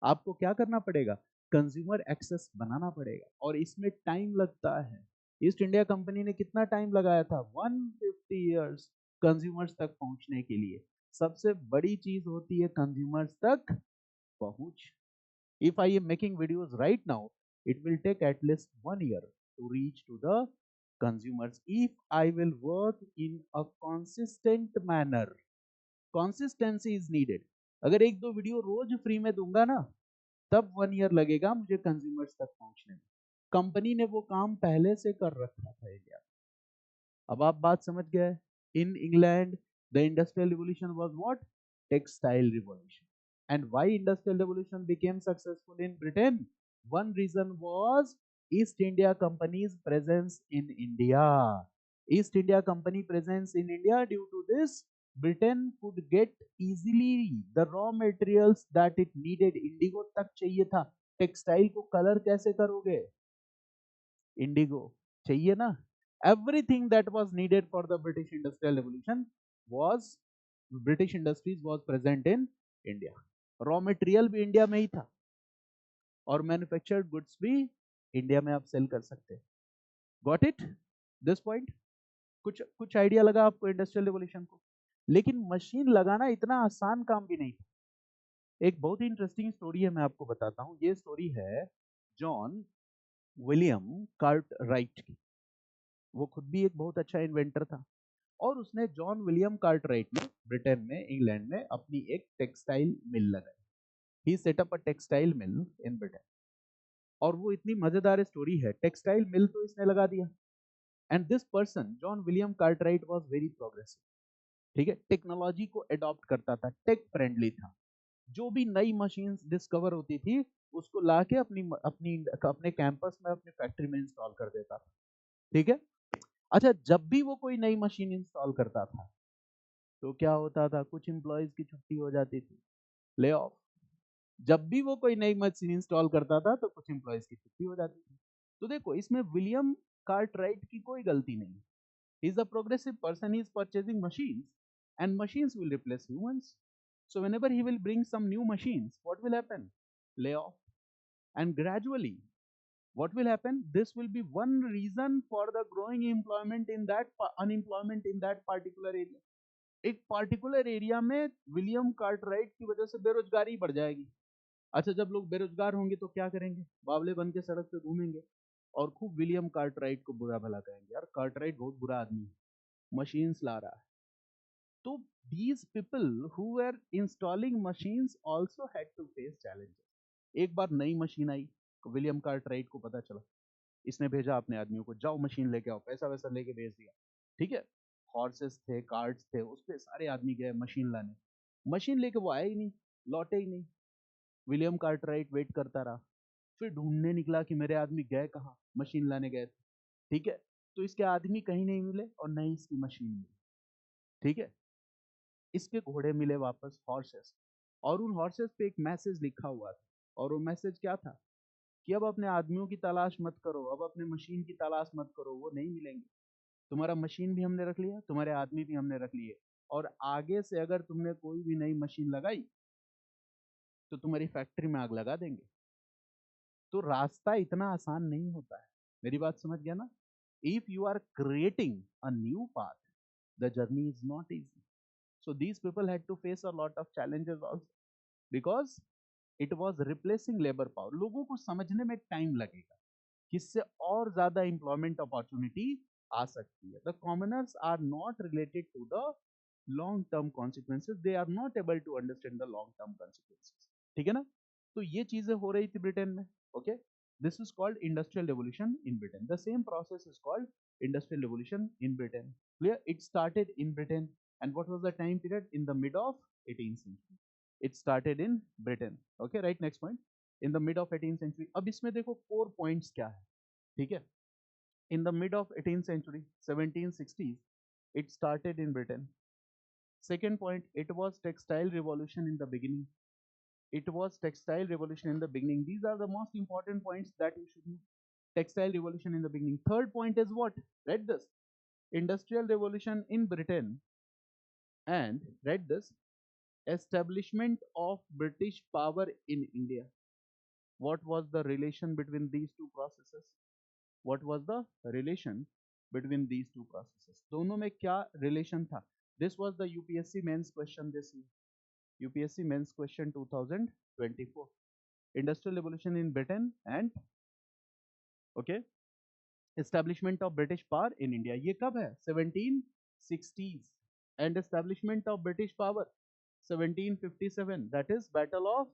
आपको क्या करना पड़ेगा? कंज्यूमर एक्सेस बनाना पड़ेगा, और इसमें टाइम लगता है। ईस्ट इंडिया कंपनी ने कितना टाइम लगाया था? 150 इयर्स कंज्यूमर्स तक पहुंचने के लिए। सबसे बड़ी चीज होती है कंज्यूमर्स तक पहुंच। If I am making videos right now, it will take at least 1 year to reach to the consumers if I will work in a consistent manner. Consistency is needed. अगर एक दो वीडियो रोज free में दूंगा ना, तब 1 year लगेगा मुझे consumers तक पहुंचने में। कंपनी ने वो काम पहले से कर रखा था इंडिया। अब आप बात समझ गए। In England the industrial revolution was what? Textile revolution. And why industrial revolution became successful in Britain? One reason was East India Company's presence in India. East India Company presence in India, due to this, Britain could get easily the raw materials that it needed. Indigo तक चाहिए था। Textile को colour कैसे करोगे? Indigo चाहिए ना। Everything that was needed for the British Industrial Revolution was British Industries was present in India. Raw material भी India में ही था। और मैन्युफैक्चर्ड गुड्स भी इंडिया में आप सेल कर सकते हैं। Got it this point? कुछ कुछ आइडिया लगा आपको इंडस्ट्रियल रिवॉल्यूशन को? लेकिन मशीन लगाना इतना आसान काम भी नहीं था। एक बहुत ही इंटरेस्टिंग स्टोरी है, मैं आपको बताता हूँ। ये स्टोरी है जॉन विलियम कार्टराइट की। वो खुद भी एक बहुत अच्छा इन्वेंटर था, और उसने जॉन विलियम कार्टराइट ने ब्रिटेन में, इंग्लैंड में अपनी एक टेक्सटाइल मिल लगाई। He set up a textile mill in Britain. और वो इतनी मजेदार स्टोरी है, टेक्सटाइल मिल तो इसने लगा दिया, and this person John William Cartwright was very progressive. ठीक है, टेक्नोलॉजी को अडॉप्ट करता था, टेक फ्रेंडली था। जो भी नई मशीन डिस्कवर होती थी उसको लाके अपनी अपनी अपने कैंपस में, अपनी फैक्ट्री में इंस्टॉल कर देता था। ठीक है। अच्छा, जब भी वो कोई नई मशीन इंस्टॉल करता था तो क्या होता था? कुछ एम्प्लॉयज की छुट्टी हो जाती थी, ले ऑफ। जब भी वो कोई नई मशीन इंस्टॉल करता था तो कुछ एम्प्लॉयज की छुट्टी हो जाती थी। तो देखो, इसमें विलियम कार्टराइट की कोई गलती नहीं। He is a progressive person, he is purchasing machines, and machines will replace humans. So whenever he will bring some new machines, what will happen? Layoff. And gradually, what will happen? This will be one reason for the growing employment in that unemployment in that particular area. एक particular area में William Cartwright की वजह से बेरोजगारी बढ़ जाएगी। अच्छा, जब लोग बेरोजगार होंगे तो क्या करेंगे? बावले बन के सड़क पे घूमेंगे और खूब विलियम कार्टराइट को बुरा भला कहेंगे, यार कार्टराइट बहुत बुरा आदमी है, मशीन्स ला रहा है। तो these people who were installing machines also had to face challenges. एक बार नई मशीन आई, विलियम कार्टराइट को पता चला, इसने भेजा अपने आदमियों को, जाओ मशीन लेके आओ, पैसा वैसा लेके भेज दिया। ठीक है, हॉर्सेस थे, कार्ड्स थे, उस पे सारे आदमी गए मशीन लाने। मशीन लेके वो आया ही नहीं, लौटे ही नहीं। विलियम कार्टराइट वेट करता रहा, फिर ढूंढने निकला कि मेरे आदमी गए कहाँ, मशीन लाने गए थे। ठीक है, तो इसके आदमी कहीं नहीं मिले और न ही इसकी मशीन मिली। ठीक है, इसके घोड़े मिले वापस, हॉर्सेस, और उन हॉर्सेस पे एक मैसेज लिखा हुआ था। और वो मैसेज क्या था? कि अब अपने आदमियों की तलाश मत करो, अब अपने मशीन की तलाश मत करो, वो नहीं मिलेंगे। तुम्हारा मशीन भी हमने रख लिया, तुम्हारे आदमी भी हमने रख लिए, और आगे से अगर तुमने कोई भी नई मशीन लगाई तो तुम्हारी फैक्ट्री में आग लगा देंगे। तो रास्ता इतना आसान नहीं होता है। मेरी बात समझ गया ना? If you are creating a new path, the journey is not easy. So these people had to face a lot of challenges also, because it was replacing labor power. लोगों को समझने में टाइम लगेगा किससे और ज्यादा एम्प्लॉयमेंट अपॉर्चुनिटी आ सकती है। The commoners are not related to the long term consequences, they are not able to understand the long term consequences. ठीक है ना? तो ये चीजें हो रही थी ब्रिटेन में। Okay, this is called industrial revolution in Britain. The same process is called industrial revolution in Britain. Clear? It started in Britain. And what was the time period? In the mid of 18th century. It started in Britain. Okay, right, next point. In the mid of 18th century. अब इसमें देखो core points क्या है। ठीक है, in the mid of 18th century, 1760s, it started in Britain. Second point, it was textile revolution in the beginning. It was textile revolution in the beginning. These are the most important points that you should know. Textile revolution in the beginning. Third point is what? Read this. Industrial revolution in Britain. And read this. Establishment of British power in India. What was the relation between these two processes? What was the relation between these two processes? दोनों में क्या relation था? This was the UPSC mains question this year. UPSC mains question 2024. Industrial revolution in Britain and okay, establishment of British power in India. ये कब है? 1760s. And establishment of British power 1757. That is Battle of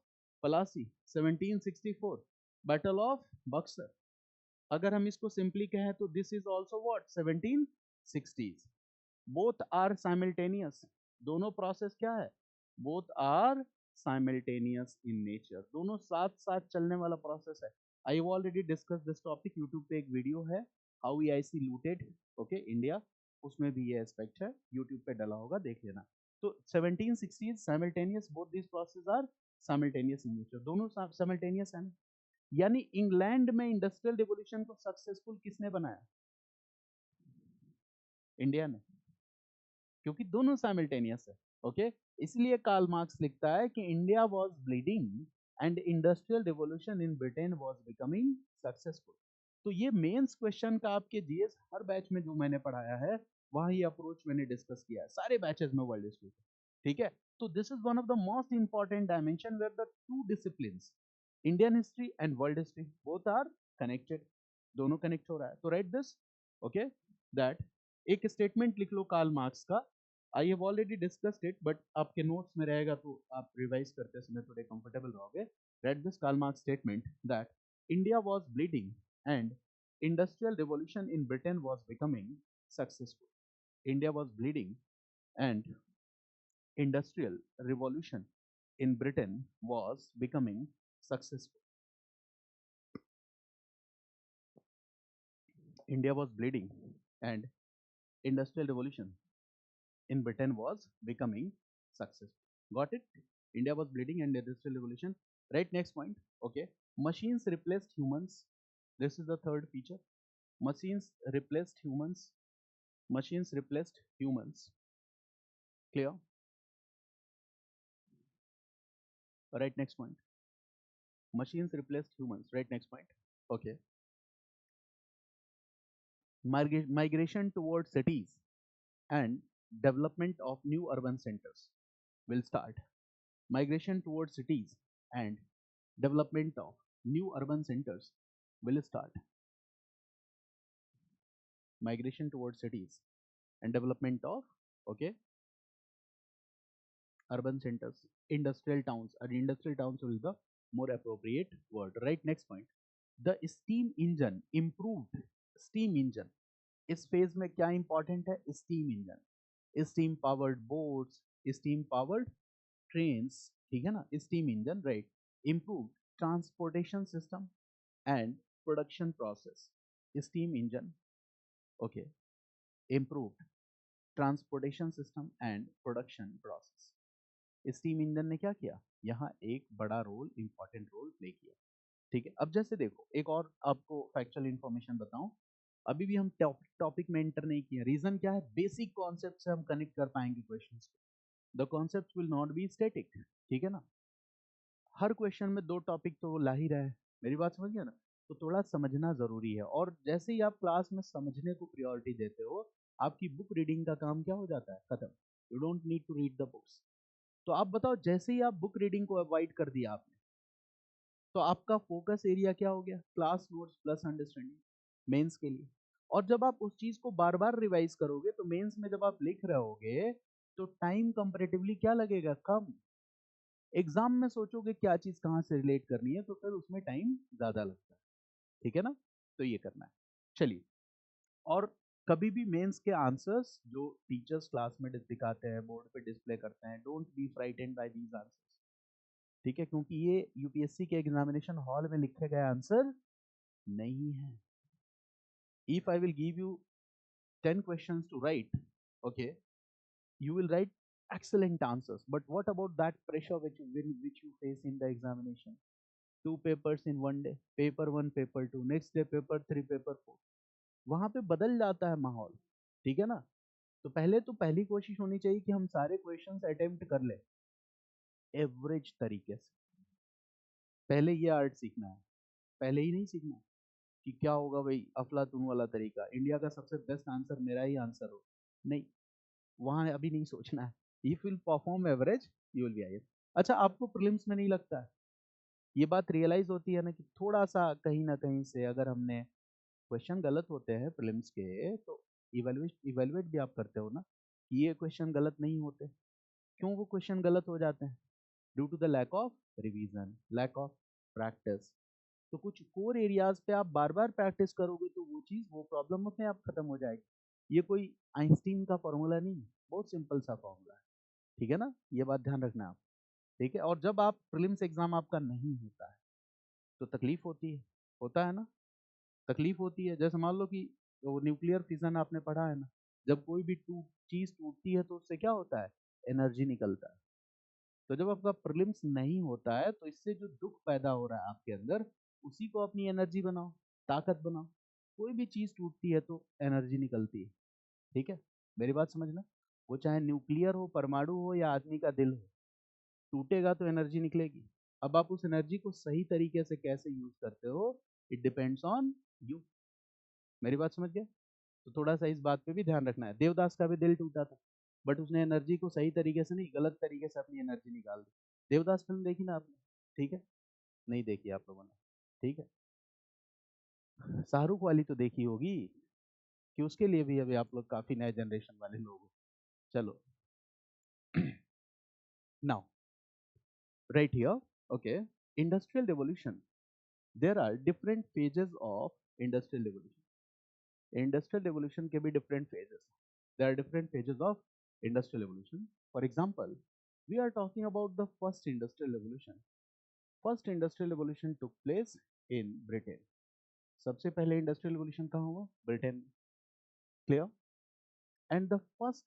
Plassey. 1764. Battle of Buxar. अगर हम इसको simply कहें तो this is also what 1760s. Both are simultaneous. दोनों process क्या है? Both are simultaneous in nature. दोनों साथ साथ चलने वाला प्रोसेस है. I have already discuss this topic. YouTube पे एक वीडियो है, how EIC looted okay India, उसमें भी ये एस्पेक्ट है, यूट्यूब पे डला होगा, देख लेना. तो 1760s simultaneous, both this process are simultaneous in nature. दोनों साइमल्टेनियस है. यानी इंग्लैंड में इंडस्ट्रियल रिवॉल्यूशन को सक्सेसफुल किसने बनाया? इंडिया ने, क्योंकि दोनों साइमल्टेनियस है. ओके, इसलिए कार्ल मार्क्स लिखता है कि India was bleeding and industrial revolution in Britain was becoming successful. तो ये मेंस क्वेश्चन का आपके जीएस हर बैच में जो मैंने पढ़ाया है वहाँ ये अप्रोच मैंने डिस्कस किया है सारे बैचेस में वर्ल्ड हिस्ट्री। ठीक है, तो this is one of the most important dimension where the two disciplines Indian history and world history both are connected, दोनों कनेक्ट हो रहा है। तो राइट दिस, ओके, दैट एक स्टेटमेंट लिख लो कार्ल मार्क्स का, I have already discussed it but आपके नोट्स में रहेगा तो आप रिवाइज करते समय थोड़े कंफर्टेबल रहोगे। Right this Karl Marx statement that India was bleeding and industrial revolution in Britain was becoming successful. India was bleeding and industrial revolution in Britain was becoming successful. India was bleeding and industrial revolution in Britain was becoming successful. Got it? India was bleeding and industrial revolution. Right, next point. Okay. Machines replaced humans. This is the third feature. Machines replaced humans. Machines replaced humans. Clear? Right, next point. Machines replaced humans. Right, next point. Okay. Migration towards cities and development of new urban centers will start. Migration towards cities and development of new urban centers will start. Migration towards cities and development of, okay, urban centers, industrial towns, and industrial towns will be the more appropriate word. Right, next point. The steam engine improved. Steam engine इस phase में क्या important है? Steam engine, steam powered boats, steam powered trains, ठीक है ना, steam engine, right. Improve transportation system and production process, steam engine, okay, improve transportation system and production process. Steam engine ने क्या किया? यहाँ एक बड़ा रोल, इंपॉर्टेंट रोल प्ले किया। ठीक है, अब जैसे देखो एक और आपको फैक्चुअल इंफॉर्मेशन बताऊं, अभी भी हम टॉपिक में एंटर नहीं किया। रीजन क्या है? बेसिक कॉन्सेप्ट से हम कनेक्ट कर पाएंगे क्वेश्चंस को। The concept will not be static, ठीक है ना। हर क्वेश्चन में दो टॉपिक तो वो ला ही रहा है, मेरी बात समझ गया ना। तो थोड़ा समझना जरूरी है, और जैसे ही आप क्लास में समझने को प्रायोरिटी देते हो, आपकी बुक रीडिंग का काम क्या हो जाता है? खत्म। You don't need to read the books. तो आप बताओ, जैसे ही आप बुक रीडिंग को अवॉइड कर दिया आपने, तो आपका फोकस एरिया क्या हो गया? Class notes plus understanding mains के लिए। और जब आप उस चीज को बार बार रिवाइज करोगे तो मेंस में जब आप लिख रहे होगे तो टाइम कंपैरेटिवली क्या लगेगा? कम। एग्जाम में सोचोगे क्या चीज कहाँ से रिलेट करनी है, तो फिर उसमें टाइम ज्यादा लगता है, ठीक है ना। तो ये करना है। चलिए, और कभी भी मेंस के आंसर्स जो टीचर्स क्लास में दिखाते हैं, बोर्ड पे डिस्प्ले करते हैं, don't be frightened by these answers, ठीक है, क्योंकि ये यूपीएससी के एग्जामिनेशन हॉल में लिखे गए आंसर नहीं है। If I will give you 10 questions to write, okay, you will write excellent answers. But what about that pressure which you face in the examination? Two papers in one day, paper one, paper two, next day paper three, paper four. वहां पे बदल जाता है माहौल, ठीक है ना। तो पहली कोशिश होनी चाहिए कि हम सारे क्वेश्चंस अटेम्प्ट कर ले एवरेज तरीके से। पहले ये आर्ट सीखना है, पहले ही नहीं सीखना कि क्या होगा भाई अफलातून वाला तरीका, इंडिया का सबसे बेस्ट आंसर मेरा ही आंसर हो, नहीं, वहां अभी नहीं सोचना है। If will perform average, you will be I. अच्छा, आपको प्रीलिम्स में नहीं लगता है ये बात रियलाइज होती है ना कि थोड़ा सा कहीं ना कहीं से अगर हमने क्वेश्चन गलत होते हैं प्रीलिम्स के, तो इवेलुएट भी आप करते हो ना कि ये क्वेश्चन गलत नहीं होते, क्यों वो क्वेश्चन गलत हो जाते हैं? Due to the lack of revision, lack of practice. तो कुछ कोर एरियाज पे आप बार बार प्रैक्टिस करोगे तो वो चीज, वो प्रॉब्लम अपने आप खत्म हो जाएगी। ये कोई आइंस्टीन का फॉर्मूला नहीं है, बहुत सिंपल सा फॉर्मूला है, ठीक है ना। ये बात ध्यान रखना आप, ठीक है। और जब आप प्रीलिम्स एग्जाम आपका नहीं होता है तो तकलीफ होती है, होता है ना, तकलीफ होती है। जैसे मान लो कि वो न्यूक्लियर फिजन आपने पढ़ा है ना, जब कोई भी चीज टूटती है तो उससे क्या होता है? एनर्जी निकलता है। तो जब आपका प्रीलिम्स नहीं होता है तो इससे जो दुख पैदा हो रहा है आपके अंदर, उसी को अपनी एनर्जी बनाओ, ताकत बनाओ। कोई भी चीज टूटती है तो एनर्जी निकलती है, ठीक है, मेरी बात समझना। वो चाहे न्यूक्लियर हो, परमाणु हो, या आदमी का दिल हो, टूटेगा तो एनर्जी निकलेगी। अब आप उस एनर्जी को सही तरीके से कैसे यूज करते हो, इट डिपेंड्स ऑन यू। मेरी बात समझ गए? तो थोड़ा सा इस बात पे भी ध्यान रखना है। देवदास का भी दिल टूटा था, बट उसने एनर्जी को सही तरीके से नहीं, गलत तरीके से अपनी एनर्जी निकाल दी। देवदास फिल्म देखी ना आपने? ठीक है, नहीं देखी आप लोगों ने, ठीक है। शाहरुख वाली तो देखी होगी, कि उसके लिए भी अभी आप लोग काफी नए जनरेशन वाले लोग हो। चलो, now right here, okay, industrial revolution. There are different phases of industrial revolution. Industrial revolution can be different phases. There are different phases of industrial revolution. For example, we are talking about the first industrial revolution. First industrial revolution took place in Britain. सबसे पहले industrial revolution कहाँ हुआ? Britain. Clear? And the was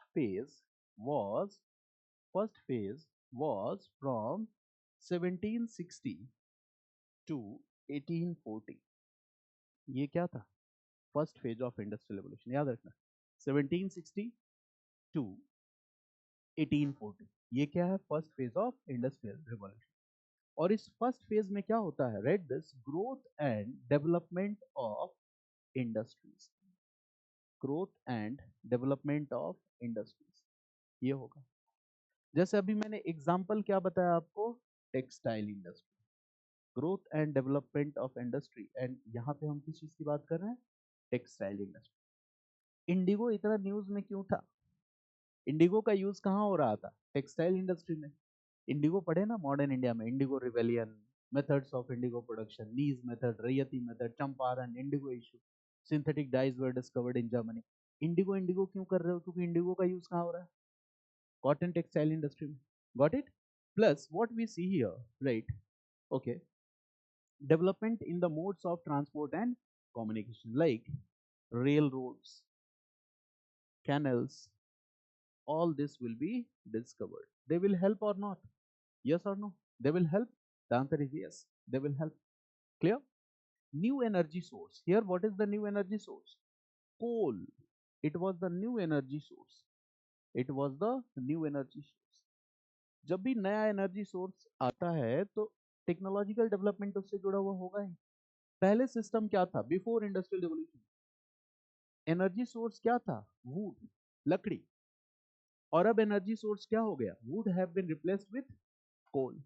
first phase was from 1760 to 1840. ये क्या था? First phase of industrial revolution, याद रखना। 1760 to 1840, ये क्या है? First phase of industrial revolution. और इस फर्स्ट फेज में क्या होता है? Read this, growth and development of industries. Growth and development of industries, ये होगा। जैसे अभी मैंने एग्जांपल क्या बताया आपको? Textile industry, growth and development of industry. And यहाँ पे हम किस चीज की बात कर रहे हैं? Textile industry. इंडिगो इतना न्यूज में क्यों था? इंडिगो का यूज कहाँ हो रहा था? टेक्सटाइल इंडस्ट्री में। इंडिगो पढ़े ना मॉडर्न इंडिया में, indigo rebellion, methods of indigo production, nij method, raiyati method, Champaran, indigo issue, synthetic dyes were discovered in Germany. Indigo indigo क्यों कर रहे हो? क्योंकि इंडिगो का यूज कहाँ हो रहा है? कॉटन टेक्सटाइल इंडस्ट्री में। Got it? Plus what we see here, right, okay, development in the modes of transport and communication like railroads, canals, all this will be discovered. They will help or not? Yes or no? They will help? The answer is yes, they will help. Clear? New energy source. Here what is the new energy source? Coal. It was the new energy source. It was the new energy source. जब भी नया energy source आता है तो technological development उससे जुड़ा हुआ होगा ही। पहले सिस्टम क्या था? Before industrial revolution energy source क्या था? वुड, लकड़ी। और अब एनर्जी सोर्स क्या हो गया? Wood have been replaced with coal.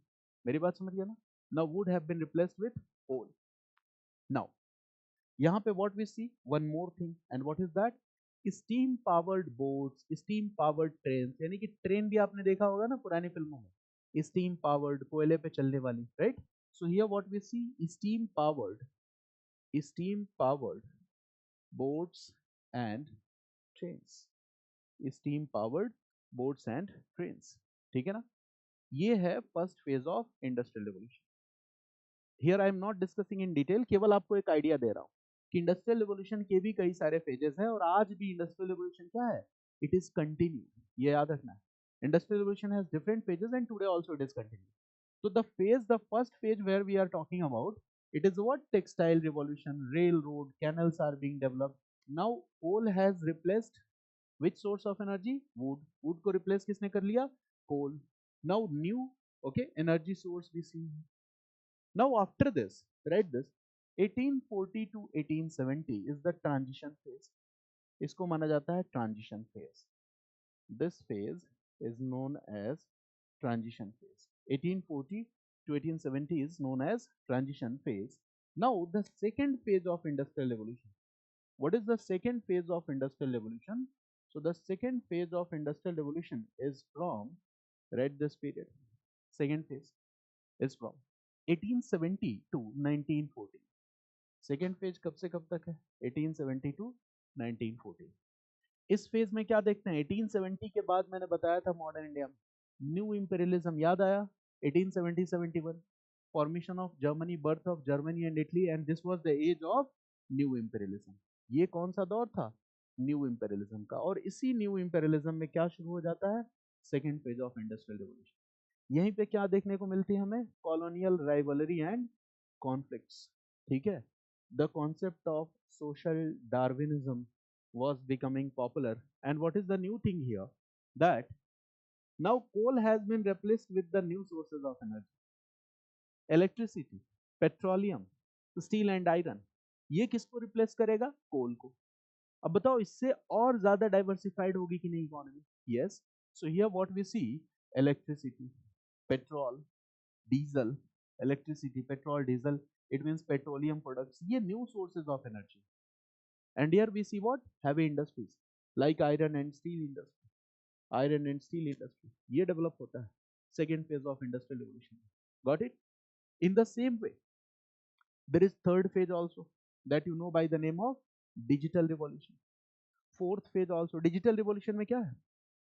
मेरी बात समझ गया ना? Now wood have been replaced with coal. Now यहाँ पे what we see, one more thing, and what is that? Steam powered boats, steam powered train. यानी कि ट्रेन भी आपने देखा होगा ना पुरानी फिल्मों में, स्टीम पावर्ड, कोयले पे चलने वाली, right? So here what we see, steam powered boats and trains, steam powered boats and trains। ठीक है ना? ये है first phase of industrial revolution. Here I am not discussing in detail, केवल आपको एक आइडिया दे रहा हूं कि इंडस्ट्रियल रिवोल्यूशन के भी कई सारे फेजेस हैं, और आज भी इंडस्ट्रियल रिवोल्यूशन क्या है? It is continue. ये याद रखना है, industrial revolution has different phases and today also it is continue. So the first phase where we are talking about, it is what? Textile revolution, railroad, canals are being developed. Now coal has replaced which source of energy? Wood. Wood को replace किसने कर लिया? Coal. Now new, okay, energy source we see. Now after this, write this, 1840 to 1870 is the transition phase. इसको माना जाता है transition phase. This phase is known as transition phase. 1840 to 1870 is known as transition phase. Now the second phase of industrial revolution. What is the second phase of industrial revolution? So the second phase of industrial revolution is from, read this period. Second phase is from 1870 to 1940. Second phase कब से कब तक है? 1870 to 1940. इस phase में क्या देखते हैं? 1870 के बाद मैंने बताया था मॉडर्न इंडिया में न्यू इंपेरियलिज्म, याद आया? 1870-71 formation of Germany, birth of Germany and Italy, and this was the age of new imperialism. ये कौन सा दौर था? न्यू इंपेरियलिज्म का। और इसी न्यू इंपेरियलिज्म में क्या शुरू हो जाता है? Second phase of industrial revolution. यहीं पे क्या देखने को मिलती है हमें? Colonial rivalry and conflicts. ठीक है? The concept of social Darwinism was becoming popular, and what is the new thing here? That now coal has been replaced with the new sources of energy. Electricity, petroleum, steel and iron, ये किसको replace करेगा? कोल को। अब बताओ इससे और ज्यादा diversified होगी कि नहीं economy? Yes. So here what we see, electricity, petrol, diesel, electricity, petrol, diesel, it means petroleum products, ये new sources of energy. And here we see what, heavy industries like iron and steel industry, iron and steel industry, ये develop होता है second phase of industrial revolution. Got it? In the same way, there is third phase also, that you know by the name of digital revolution. Fourth phase also, digital revolution में क्या है?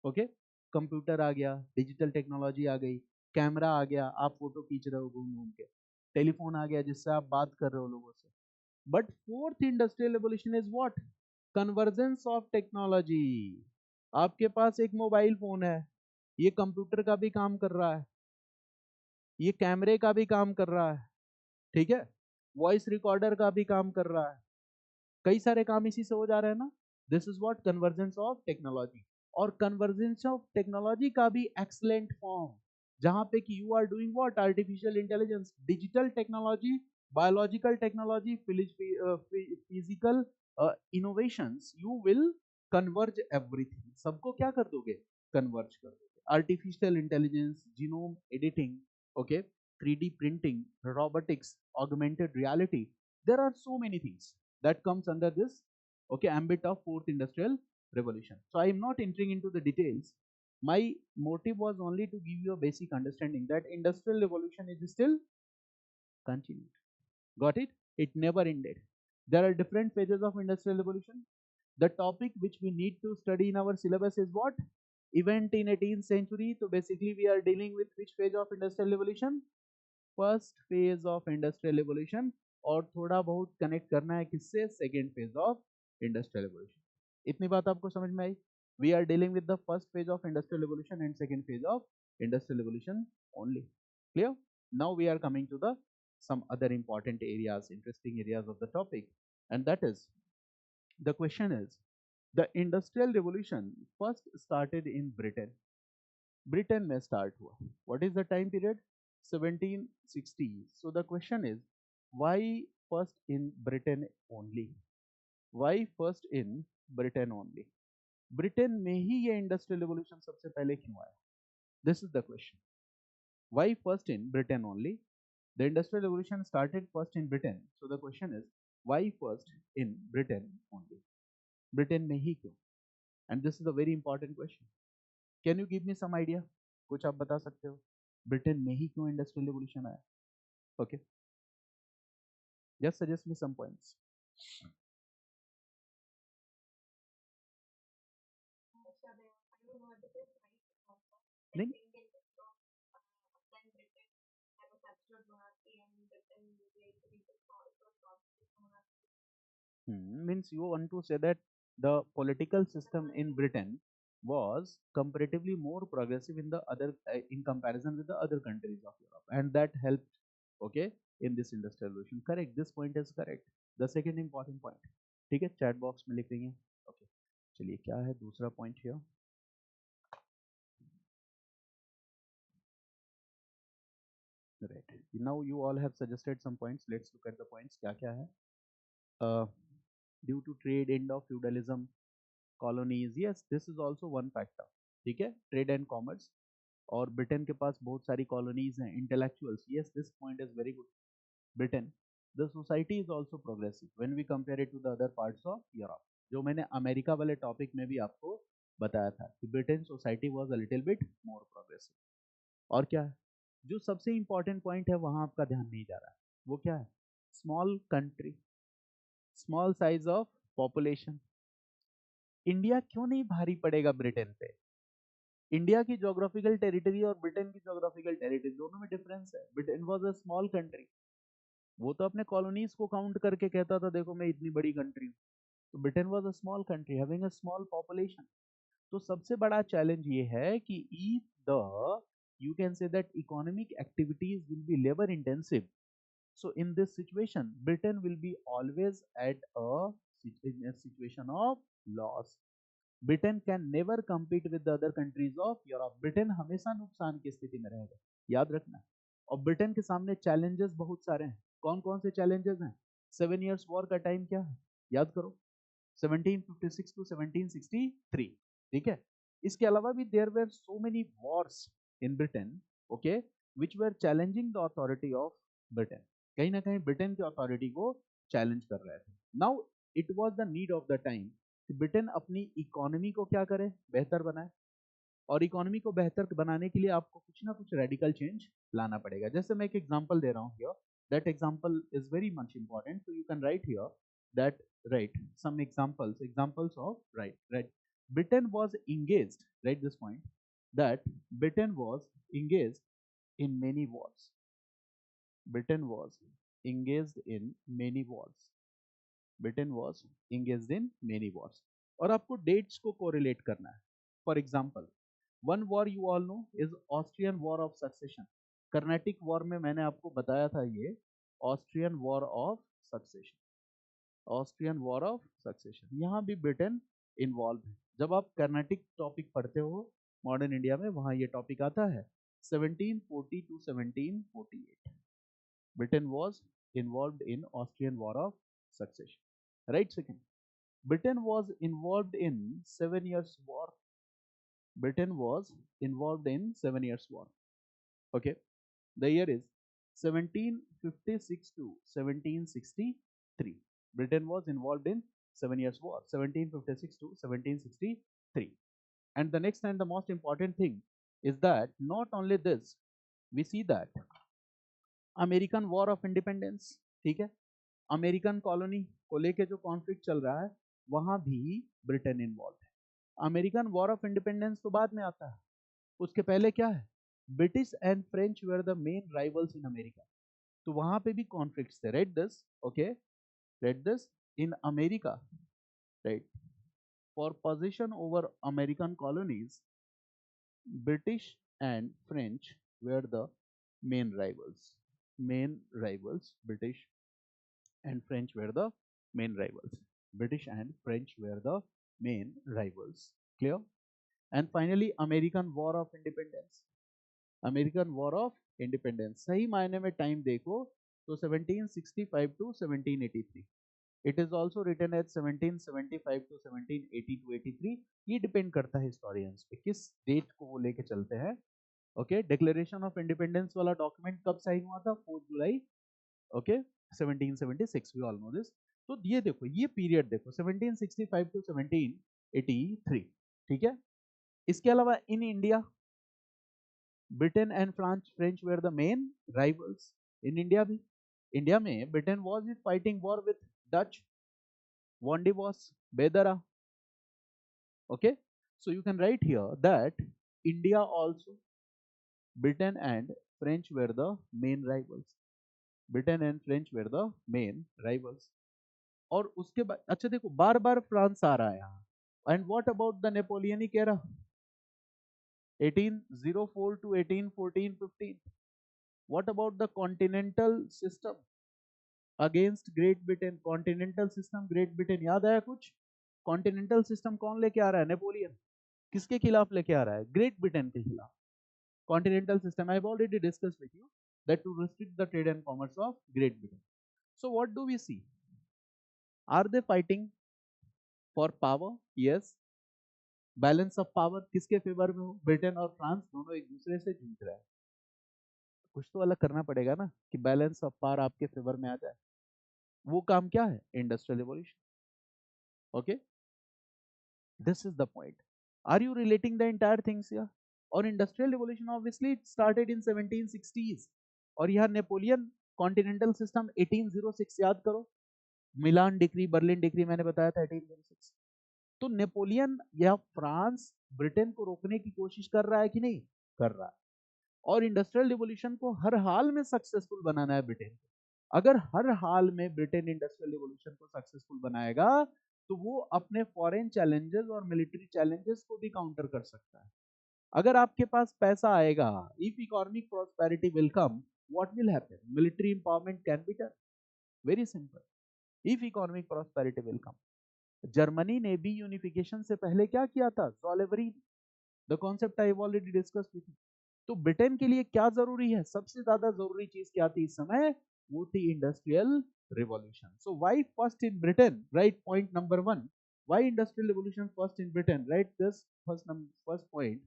Okay, computer आ गया, digital technology आ गई, camera आ गया, आप photo खींच रहे हो घूम घूम के, टेलीफोन आ गया जिससे आप बात कर रहे हो लोगों से. But fourth industrial revolution is what? Convergence of technology. आपके पास एक मोबाइल फोन है, ये कंप्यूटर का भी काम कर रहा है, ये कैमरे का भी काम कर रहा है, ठीक है, वॉइस रिकॉर्डर का भी काम कर रहा है, कई सारे काम इसी से हो जा रहे हैं ना. This is what, convergence of technology. और कन्वर्जेंस ऑफ टेक्नोलॉजी का भी एक्सलेंट फॉर्म, जहां पे कि you are doing what, artificial intelligence, digital technology, biological technology, physical innovations, you will converge everything. सबको क्या कर दोगे? कन्वर्ज कर दोगे. Artificial intelligence, genome editing, okay, 3D printing, robotics, augmented reality. There are so many things that comes under this, okay, ambit of fourth industrial revolution. So I am not entering into the details. My motive was only to give you a basic understanding that industrial revolution is still continued. Got it? It never ended. There are different phases of industrial revolution. The topic which we need to study in our syllabus is what? Event in 18th century. So basically we are dealing with which phase of industrial revolution? First phase of industrial revolution. और थोड़ा बहुत connect करना है किससे? Second phase of industrial revolution. इतनी बात आपको समझ में आई? We are dealing with the first phase of industrial revolution and second phase of industrial revolution only. Clear? Now we are coming to the some other important areas, interesting areas of the topic, and that is, the question is, the industrial revolution first started in Britain. Britain में start हुआ. What is the time period? 1760. So the question is, why first in Britain only? Why first in Britain only? Britain में ही ये industrial revolution सबसे पहले क्यों आया? This is the question. Why first in Britain only? The industrial revolution started first in Britain. So the question is, why first in Britain only? Britain में ही क्यों? And this is a very important question. Can you give me some idea? कुछ आप बता सकते हो Britain में ही क्यों इंडस्ट्रियल रिवोल्यूशन आया? Okay, just suggest me some points. नहीं, means you want to say that the political system in Britain was comparatively more progressive in the other in comparison with the other countries of Europe, and that helped, okay, in this industrial revolution. Correct, this point is correct. The second important point, ठीक है, chat box में लिख देंगे. Okay, चलिए क्या है दूसरा point here? Right, now you all have suggested some points. Let's look at the points. क्या क्या है? Due to trade, end of feudalism, colonies, yes, this is also one factor. ठीक है, ट्रेड एंड कॉमर्स, और Britain के पास बहुत सारी कॉलोनीज हैं. Intellectuals, yes, this point is very good. Britain, the society is also progressive when we compare it to the other parts of Europe. जो मैंने अमेरिका वाले टॉपिक में भी आपको बताया था कि Britain society was a little bit more progressive. और क्या है जो सबसे इंपॉर्टेंट पॉइंट है, वहां आपका ध्यान नहीं जा रहा है, वो क्या है? Small country, small size of population. India क्यों नहीं भारी पड़ेगा ब्रिटेन पे? इंडिया की ज्योग्राफिकल टेरिटरी और ब्रिटेन की ज्योग्राफिकल टेरिटरी दोनों में डिफरेंस है. Britain was a small country. वो तो अपने कॉलोनीज को काउंट करके कहता था देखो मैं इतनी बड़ी कंट्री हूँ. तो Britain was a small country having a small population. तो सबसे बड़ा चैलेंज ये है कि if the you can say that economic activities will be labor intensive, so in this situation Britain will be always at in a situation of loss. Britain can never compete with the other countries of Europe. Britain हमेशा नुकसान की स्थिति में रहेगा, याद रखना. और Britain के सामने चैलेंजेस बहुत सारे हैं। कौन कौन से चैलेंजेस हैं? 7 इयर्स वॉर का टाइम क्या है, याद करो, 1756 टू 1763, ठीक है। इसके अलावा भी there were so many wars in Britain, okay, which were challenging the authority of Britain. कहीं ना कहीं ब्रिटेन की अथॉरिटी को चैलेंज कर रहे थे। Now it was the need of the time कि ब्रिटेन अपनी इकोनॉमी को क्या करे, बेहतर बनाए। और इकोनॉमी को बेहतर बनाने के लिए आपको कुछ ना कुछ रेडिकल चेंज लाना पड़ेगा। जैसे मैं एक एग्जांपल दे रहा हूँ here, that example is very much important, so you can write here that, write some examples of, right, Britain was engaged, write this point, that Britain was engaged in many wars. Britain was engaged in many wars. Britain was engaged in many wars. और आपको dates को correlate करना है। For example, one war you all know is Austrian war of succession. Carnatic war में मैंने आपको बताया था ये Austrian war of succession, Austrian war of succession. यहाँ भी ब्रिटेन इन्वॉल्व है। जब आप कर्नाटिक टॉपिक पढ़ते हो मॉडर्न इंडिया में, वहां ये टॉपिक आता है 1740 to 1748। Britain was involve in Austrian war of succession, right. Second, Britain was involved in 7 years war. Britain was involved in 7 years war. Okay, the year is 1756 to 1763. Britain was involved in 7 years war, 1756 to 1763. And the next and the most important thing is that not only this, we see that American War of Independence, ठीक है, American colony को लेके जो conflict चल रहा है वहां भी ब्रिटेन इन्वॉल्व है। अमेरिकन वॉर ऑफ इंडिपेंडेंस तो बाद में आता है, उसके पहले क्या है, British and French were the main rivals in America. तो वहां पे भी कॉन्फ्लिक्ट्स थे, right this, okay, right this, in America, right, for position over American colonies, British and French were the main rivals, main rivals, British and French were the main rivals. British and French were the main rivals. Clear? And finally, American War of Independence. American War of Independence. सही मायने में time देखो तो 1765 to 1783. It is also written as 1775 to 1780 to 83. ये depend करता है historians पे किस डेट को वो लेके चलते हैं। ओके, डिक्लेरेशन ऑफ इंडिपेंडेंस वाला डॉक्यूमेंट कब साइन हुआ था, 4 जुलाई, okay, 1776, we all know this. तो ये देखो, ये पीरियड देखो 1765 टू 1783, ठीक है। इसके अलावा in India Britain and French were the main rivals. In India भी, इंडिया में Britain was fighting war with Dutch, Wandiwash, Bedara, okay. So you can write here that India also, Britain and French were the main rivals, Britain and French were the main rivals. और उसके बाद अच्छा देखो, बार बार France आ रहा है यहाँ। And what about the Napoleonic era, 1804 to 1814 15। What about the continental system against Great Britain, continental system Great Britain, याद आया कुछ? कॉन्टिनेंटल सिस्टम कौन लेके आ रहा है, नेपोलियन। किसके खिलाफ लेके आ रहा है, ग्रेट ब्रिटेन के खिलाफ। Continental system, I have already discussed with you that to restrict the trade and commerce of Great Britain. So what do we see? Are they fighting for power? Yes. Balance of power किसके favour में हो, Britain और France दोनों एक दूसरे से जूझ रहा है। कुछ तो अलग करना पड़ेगा ना कि बैलेंस ऑफ पावर आपके फेवर में आ जाए। वो काम क्या है, industrial revolution. Okay, this is the point. Are you relating the entire things here? और industrial revolution obviously started in 1760s, और यहाँ नेपोलियन कॉन्टिनेंटल सिस्टम 1806, याद करो, मिलान डिक्री, बर्लिन डिक्री मैंने बताया था 1806। तो नेपोलियन या फ्रांस ब्रिटेन को रोकने की कोशिश कर रहा है कि नहीं कर रहा है, और इंडस्ट्रियल रिवॉल्यूशन को हर हाल में सक्सेसफुल बनाना है ब्रिटेन को। अगर हर हाल में ब्रिटेन इंडस्ट्रियल रिवॉल्यूशन को सक्सेसफुल बनाएगा तो वो अपने फॉरेन चैलेंजेस और मिलिट्री चैलेंजेस को भी काउंटर कर सकता है। अगर आपके पास पैसा आएगा, if economic prosperity will come, what will happen, military empowerment can be done, very simple, if economic prosperity will come. Germany ने भी यूनिफिकेशन से पहले क्या किया था, Zollverein, the concept I already discussed with you. तो ब्रिटेन के लिए क्या जरूरी है, सबसे ज्यादा जरूरी चीज क्या थी इस समय, वो थी industrial revolution. So why first in Britain, right, point number 1, why industrial revolution first in Britain, right? This first point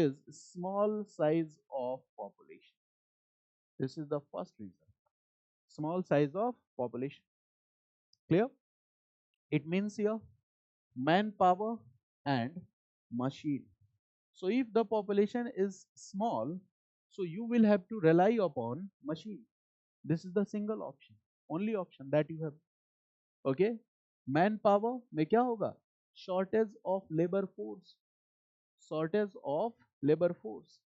is small size of population. This is the first reason, small size of population. Clear? It means here manpower and machine. So if the population is small, so you will have to rely upon machine. This is the single option, only option that you have. Okay, manpower में क्या होगा, shortage of labor force, shortage of labor force,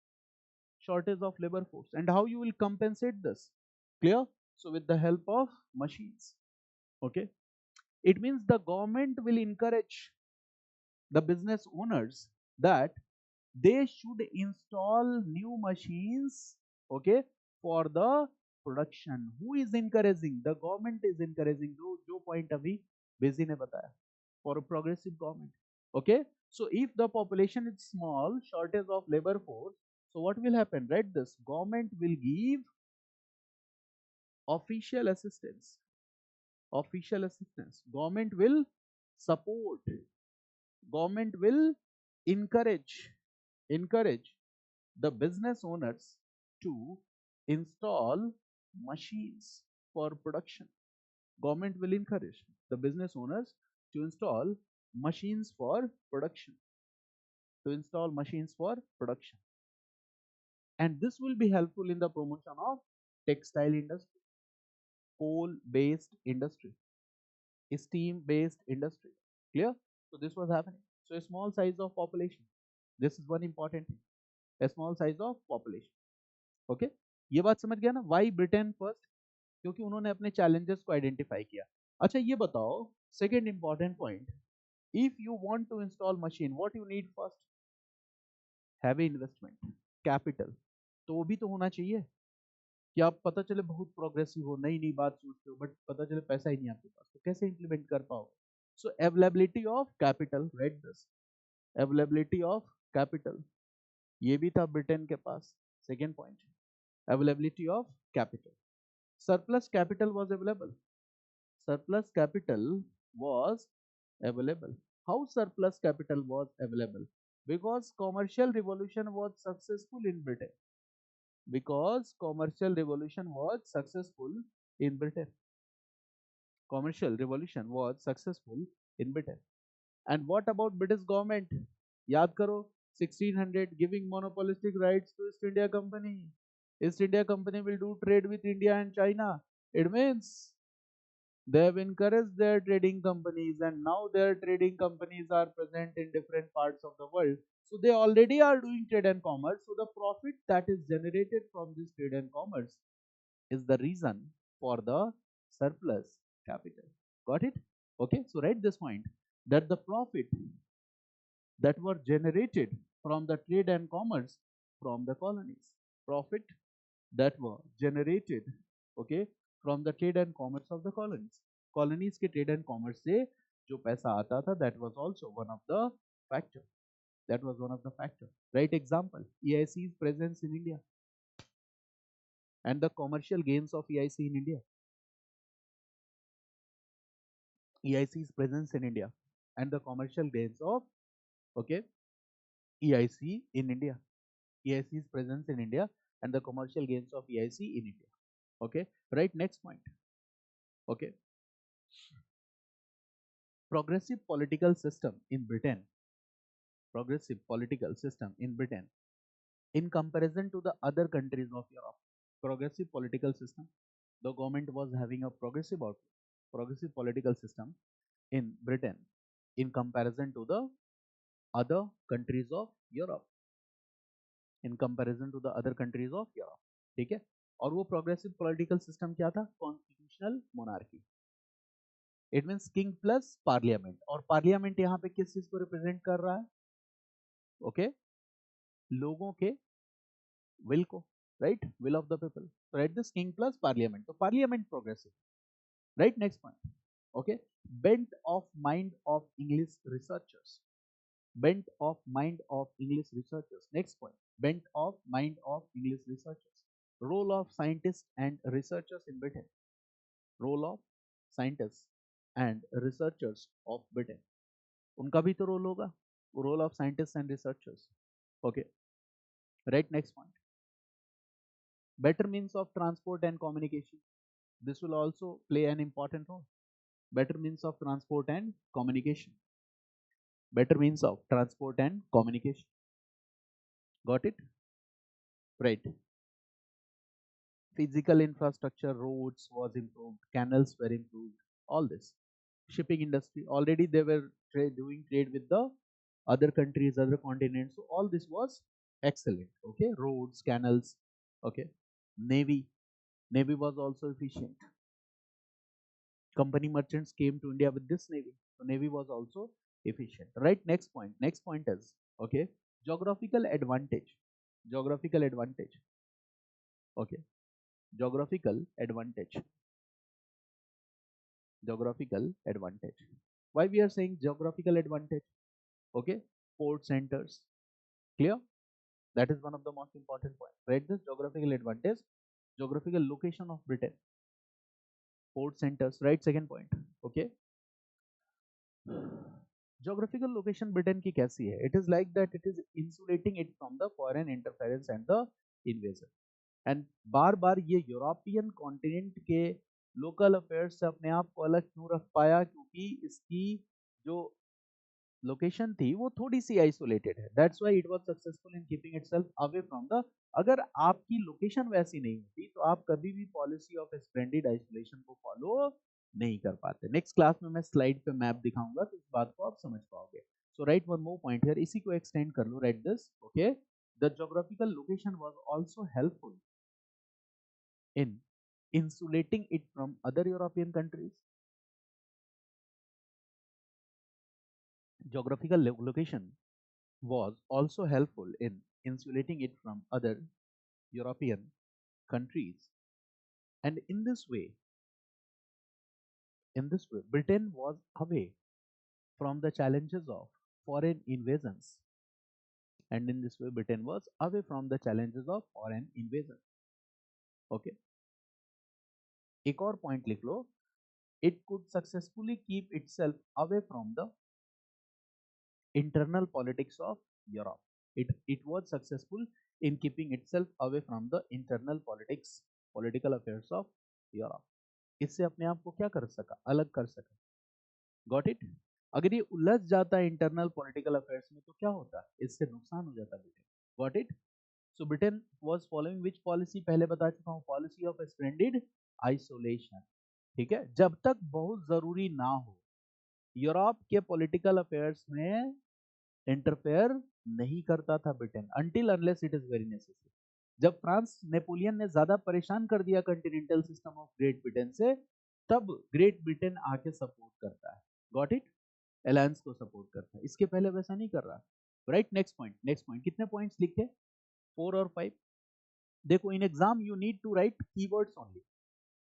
shortage of labor force. And how you will compensate this? Clear? So with the help of machines. Okay, it means the government will encourage the business owners that they should install new machines, okay, for the production. Who is encouraging? The government is encouraging. जो point अभी बेजी ने बताया, for a progressive government. Okay, so if the population is small, shortage of labor force, so what will happen, right? This government will give official assistance, official assistance. Government will support, government will encourage the business owners to install machines for production. Government will encourage the business owners to install machines for production, to install machines for production. And this will be helpful in the promotion of textile industry, coal based industry, steam based industry. Clear? So this was happening. So a small size of population, this is one important thing, a small size of population. Okay ये बात समझ गया ना, Y Britain first, क्योंकि उन्होंने अपने challenges को identify किया. अच्छा ये बताओ, second important point, if you want to install machine, what you need first, heavy investment, capital. तो वो भी तो होना चाहिए कि आप पता चले बहुत प्रोग्रेसिव हो, नई नई बात सोचते हो, बट पता चले पैसा ही नहीं आपके पास, तो कैसे इंप्लीमेंट कर पाओगे. So availability of capital, right, this availability of capital, ये भी था ब्रिटेन के पास. Second point, availability of capital. Surplus capital was available. Surplus capital was available. How surplus capital was available? Because commercial revolution was successful in Britain. Because commercial revolution was successful in Britain. Commercial revolution was successful in Britain. And what about British government? याद करो, 1600 giving monopolistic rights to East India Company. East India Company will do trade with India and China. It means they have encouraged their trading companies, and now their trading companies are present in different parts of the world. So they already are doing trade and commerce. So the profit that is generated from this trade and commerce is the reason for the surplus capital. Got it? Okay, so write this point, that the profit that were generated from the trade and commerce from the colonies, profit that were generated, okay, from the trade and commerce of the colonies, colonies के trade and commerce से जो पैसा आता था, that was also one of the factor, that was one of the factor. Right, example, EIC's presence in India and the commercial gains of EIC in India. EIC's presence in India and the commercial gains of, okay, EIC in India. EIC's presence in India and the commercial gains of EIC in India. Okay, right, next point. Okay, progressive political system in Britain, progressive political system in Britain in comparison to the other countries of Europe. Progressive political system, the government was having a progressive outlook, progressive political system in Britain in comparison to the other countries of Europe, in comparison to the other countries of Europe. ठीक है, और वो progressive political system क्या था, constitutional monarchy. It means king plus parliament, और parliament यहाँ पे किस चीज को रिप्रेजेंट कर रहा है, ओके, लोगों के विल को, right, will of the people. Right, this king plus parliament, तो parliament progressive. Right, next point. Okay, bent of mind of English researchers, bent of mind of English researchers. Next point, bent of mind of English researchers. Role of scientists and researchers in Britain. Role of scientists and researchers of Britain. उनका भी तो role होगा. Role of scientists and researchers. Okay. Right. Next point. Better means of transport and communication. This will also play an important role. Better means of transport and communication. Better means of transport and communication. Got it? Right. Physical infrastructure, roads was improved, canals were improved, all this. Shipping industry, already they were doing trade with the other countries, other continents. So all this was excellent. Okay, roads, canals. Okay, navy, navy was also efficient. Company merchants came to India with this navy, so navy was also efficient. Right. Next point. Next point is okay. Geographical advantage. Geographical advantage. Okay. Geographical advantage. Geographical advantage. Why we are saying geographical advantage? Okay, port centers. Clear? That is one of the most important points. Right? This geographical advantage, geographical location of Britain. Port centers. Right? Second point. Okay. Geographical location Britain की कैसी है? It is like that it is insulating it from the foreign interference and the invasion. And बार बार ये European continent के local affairs से अपने आप को अलग क्यों रख पाया? क्योंकि इसकी जो लोकेशन थी वो थोड़ी सी आइसोलेटेड है. That's why it was successful in keeping itself away from the. अगर आपकी लोकेशन वैसी नहीं होती तो आप कभी भी पॉलिसी ऑफ स्प्लेंडेड आइसोलेशन को फॉलो नहीं कर पाते. नेक्स्ट क्लास में मैं स्लाइड पे मैप दिखाऊंगा तो इस बात को आप समझ पाओगे. So write one more point here, इसी को एक्सटेंड कर लो. Write this. Okay, the geographical location was also helpful in insulating it from other European countries. Geographical location was also helpful in insulating it from other European countries. And in this way, Britain was away from the challenges of foreign invasions. And in this way, Britain was away from the challenges of foreign invasion. Okay. एक और point लिख लो. It could successfully keep itself away from the internal politics of Europe. It was successful in keeping itself away from the internal political affairs of Europe. इससे अपने आप को क्या कर सका? अलग कर सका. Got it? अगर ये उलझ जाता है इंटरनल पॉलिटिकल अफेयर्स में तो क्या होता? इससे नुकसान हो जाता Britain. Got it? So Britain was following which policy? पहले बता चुका हूँ, पॉलिसी ऑफ स्प्लेंडेड आइसोलेशन. ठीक है, जब तक बहुत जरूरी ना हो यूरोप के पॉलिटिकल अफेयर्स में इंटरफेयर नहीं करता था Britain, until unless it is very necessary. जब फ्रांस नेपोलियन ने ज्यादा परेशान कर दिया continental system of Great Britain से, तब ग्रेट ब्रिटेन आके सपोर्ट करता है. Got it? अलायंस को सपोर्ट करता है. इसके पहले वैसा नहीं कर रहा. Right. Next point. Next point. कितने पॉइंट्स लिखे? 4 और 5. देखो, in exam you need to write keywords only.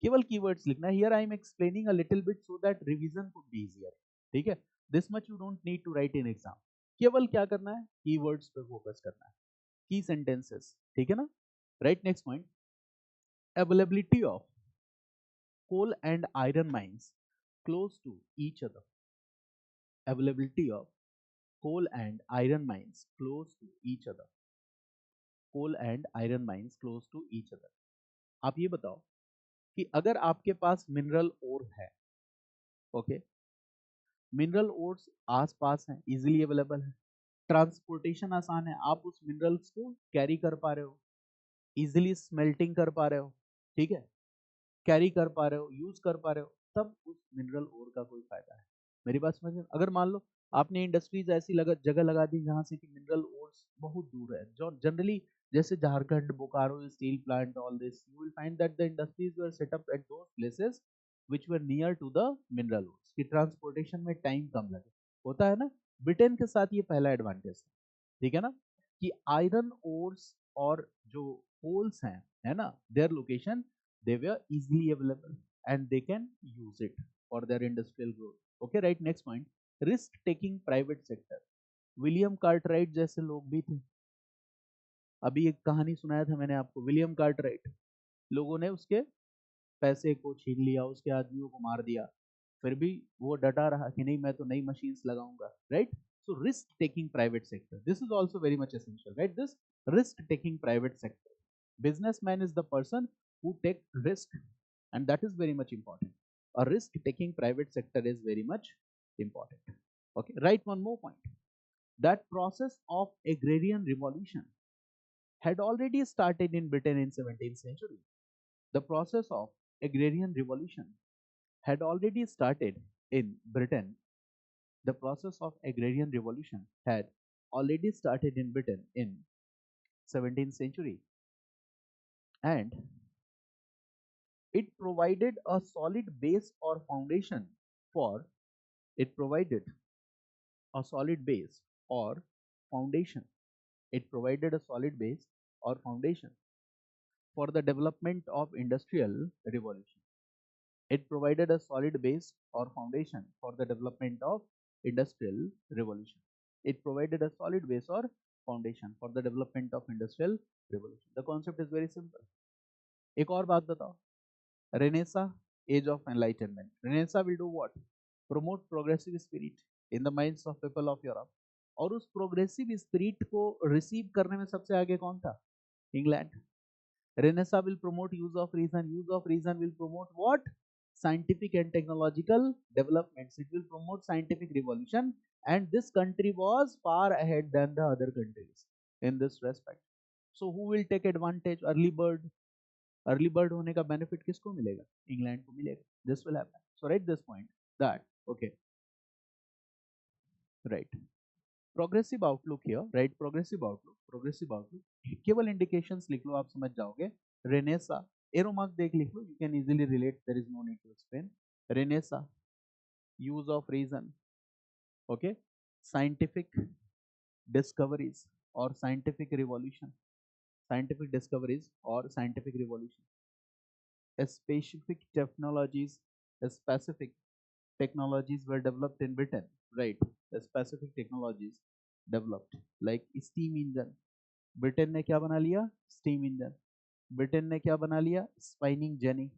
केवल कीवर्ड्स लिखना है. Here I am explaining a little bit so that revision could be easier. ठीक है, this much you don't need to write in exam. केवल क्या करना है? Keywords पे फोकस करना है, की सेंटेंसेस. ठीक है ना? Right. Next point. Availability of coal and iron mines close to each other. Availability of coal and iron mines close to each other. Coal and iron mines close to each other. आप ये बताओ कि अगर आपके पास mineral ओर है, okay, mineral ores आस पास हैं, easily available है, transportation आसान है, आप उस मिनरल्स को कैरी कर पा रहे हो, इजीली स्मेल्टिंग कर पा रहे हो, ठीक है, कैरी कर पा रहे हो, यूज कर पा रहे हो, तब उस मिनरल ओर का कोई फायदा है. मेरी बात समझ में? अगर मान लो आपने इंडस्ट्रीज ऐसी जगह लगा दी जहां से कि मिनरल ओर्स बहुत दूर है, जो जनरली जैसे Jharkhand, Bokaro steel plant, all this, you will find that the industries were set up at those places which were near to the mineral ores, कि ट्रांसपोर्टेशन में टाइम कम लगे. होता है ना? ब्रिटेन के साथ ये पहला एडवांटेज है. ठीक है ना, कि आयरन ओर्स और जो कोल्स हैं, है ना, their location, they were easily available and they can use it for their industrial growth. Okay, right. Next point. Risk taking private sector. William Cartwright जैसे लोग भी थे। अभी एक कहानी सुनाया था मैंने आपको, विलियम कार्टराइट, लोगों ने उसके पैसे को छीन लिया, उसके आदमियों को मार दिया, फिर भी वो डटा रहा कि नहीं मैं तो नई मशीन्स लगाऊंगा, right? So risk taking private sector, this is also very much essential, right? This risk taking private sector, businessman is the person who take risk, and that is very much important. A risk taking private sector is very much important. Okay, write one more point. That process of agrarian revolution had already started in Britain in 17th century. The process of agrarian revolution had already started in Britain. The process of agrarian revolution had already started in Britain in 17th century, and it provided a solid base or foundation for it provided a solid base or foundation it provided a solid base or foundation for the development of industrial revolution. It provided a solid base or foundation for the development of industrial revolution. It provided a solid base or foundation for the development of industrial revolution. The concept is very simple. एक और बात बताओ, Renaissance, age of enlightenment. Renaissance will do what? Promote progressive spirit in the minds of people of Europe. और उस progressive spirit को receive करने में सबसे आगे कौन था? England. Renaissance will promote use of reason. Use of reason will promote what? Scientific and technological developments. It will promote scientific revolution, and this country was far ahead than the other countries in this respect. So who will take advantage? Early bird. Early bird होने का benefit किसको मिलेगा? England को मिलेगा. This will happen. So right this point that okay right progressive outlook here, right? Progressive outlook केवल indications लिख लो, आप समझ जाओगे. रेनेसा, एरो मार्क देख लिख लो, you can easily relate, there is no need to explain. Renaissance, use of reason, okay, scientific discoveries और scientific revolution, scientific discoveries और scientific revolution. Specific technologies, specific technologies were developed in Britain, right? Specific technologies developed like steam engine. Britain ने क्या बना लिया? Steam engine. Britain ने क्या बना लिया? Spinning jenny.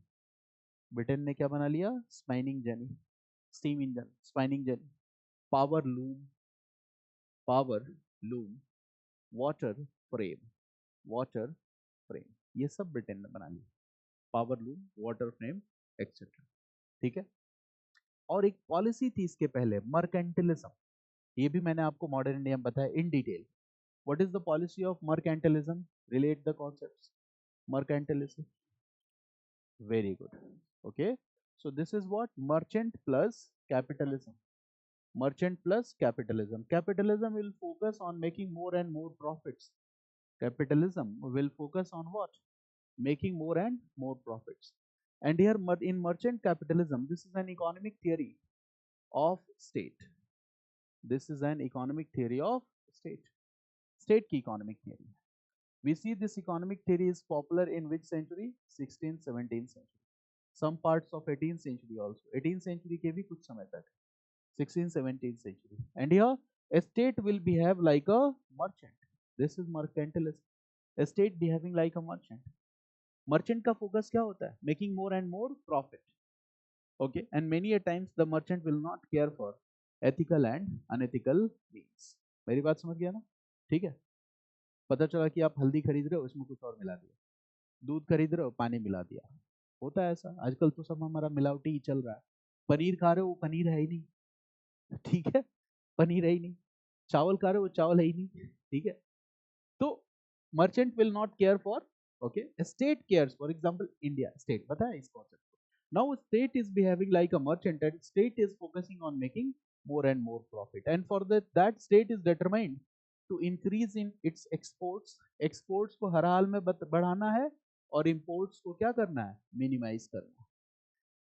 ब्रिटेन ने क्या बना लिया? Spinning jenny. Steam engine, spinning jenny. Power loom, power loom, water frame, water frame, ये सब ब्रिटेन ने बना लिया. Power loom, water frame, etcetera. ठीक है. और एक पॉलिसी थी इसके पहले, मर्केंटिलिज्म. ये भी मैंने आपको मॉडर्न इंडिया में बताया in detail. What is the policy of mercantilism? Relate the concepts. Mercantilism, very good. Okay, so this is what? Merchant plus capitalism. Merchant plus capitalism. Capitalism will focus on making more and more profits. Capitalism will focus on what? Making more and more profits. And here in merchant capitalism, this is an economic theory of state. This is an economic theory of state. State की economic theory. We see this economic theory is popular in which century? 16th, 17th century. Some parts of 18th century also. 18th century के भी कुछ समय तक. 16th, 17th century. And here, a state will behave like a merchant. This is mercantilism. A state behaving like a merchant. Merchant का focus क्या होता है? Making more and more profit. Okay, and many a times the merchant will not care for ethical and unethical means. मेरी बात समझ गया ना? ठीक है. पता चला कि आप हल्दी खरीद रहे हो, उसमें कुछ और मिला दिया. दूध खरीद रहे हो, पानी मिला दिया. होता है ऐसा. आजकल तो सब हमारा मिलावटी ही चल रहा है. पनीर खा रहे हो, वो पनीर है ही नहीं. ठीक है, पनीर है ही नहीं. चावल खा रहे हो, वो चावल है ही नहीं. ठीक है. तो merchant will not care for, okay, state cares. For example, India state, पता है इस concept को? Now state is behaving like a merchant, and state is focusing on making more and more profit, and for that state is determined to increase in its exports. Exports को हर हाल में बढ़ाना है, और imports को क्या करना है? Minimize करना है.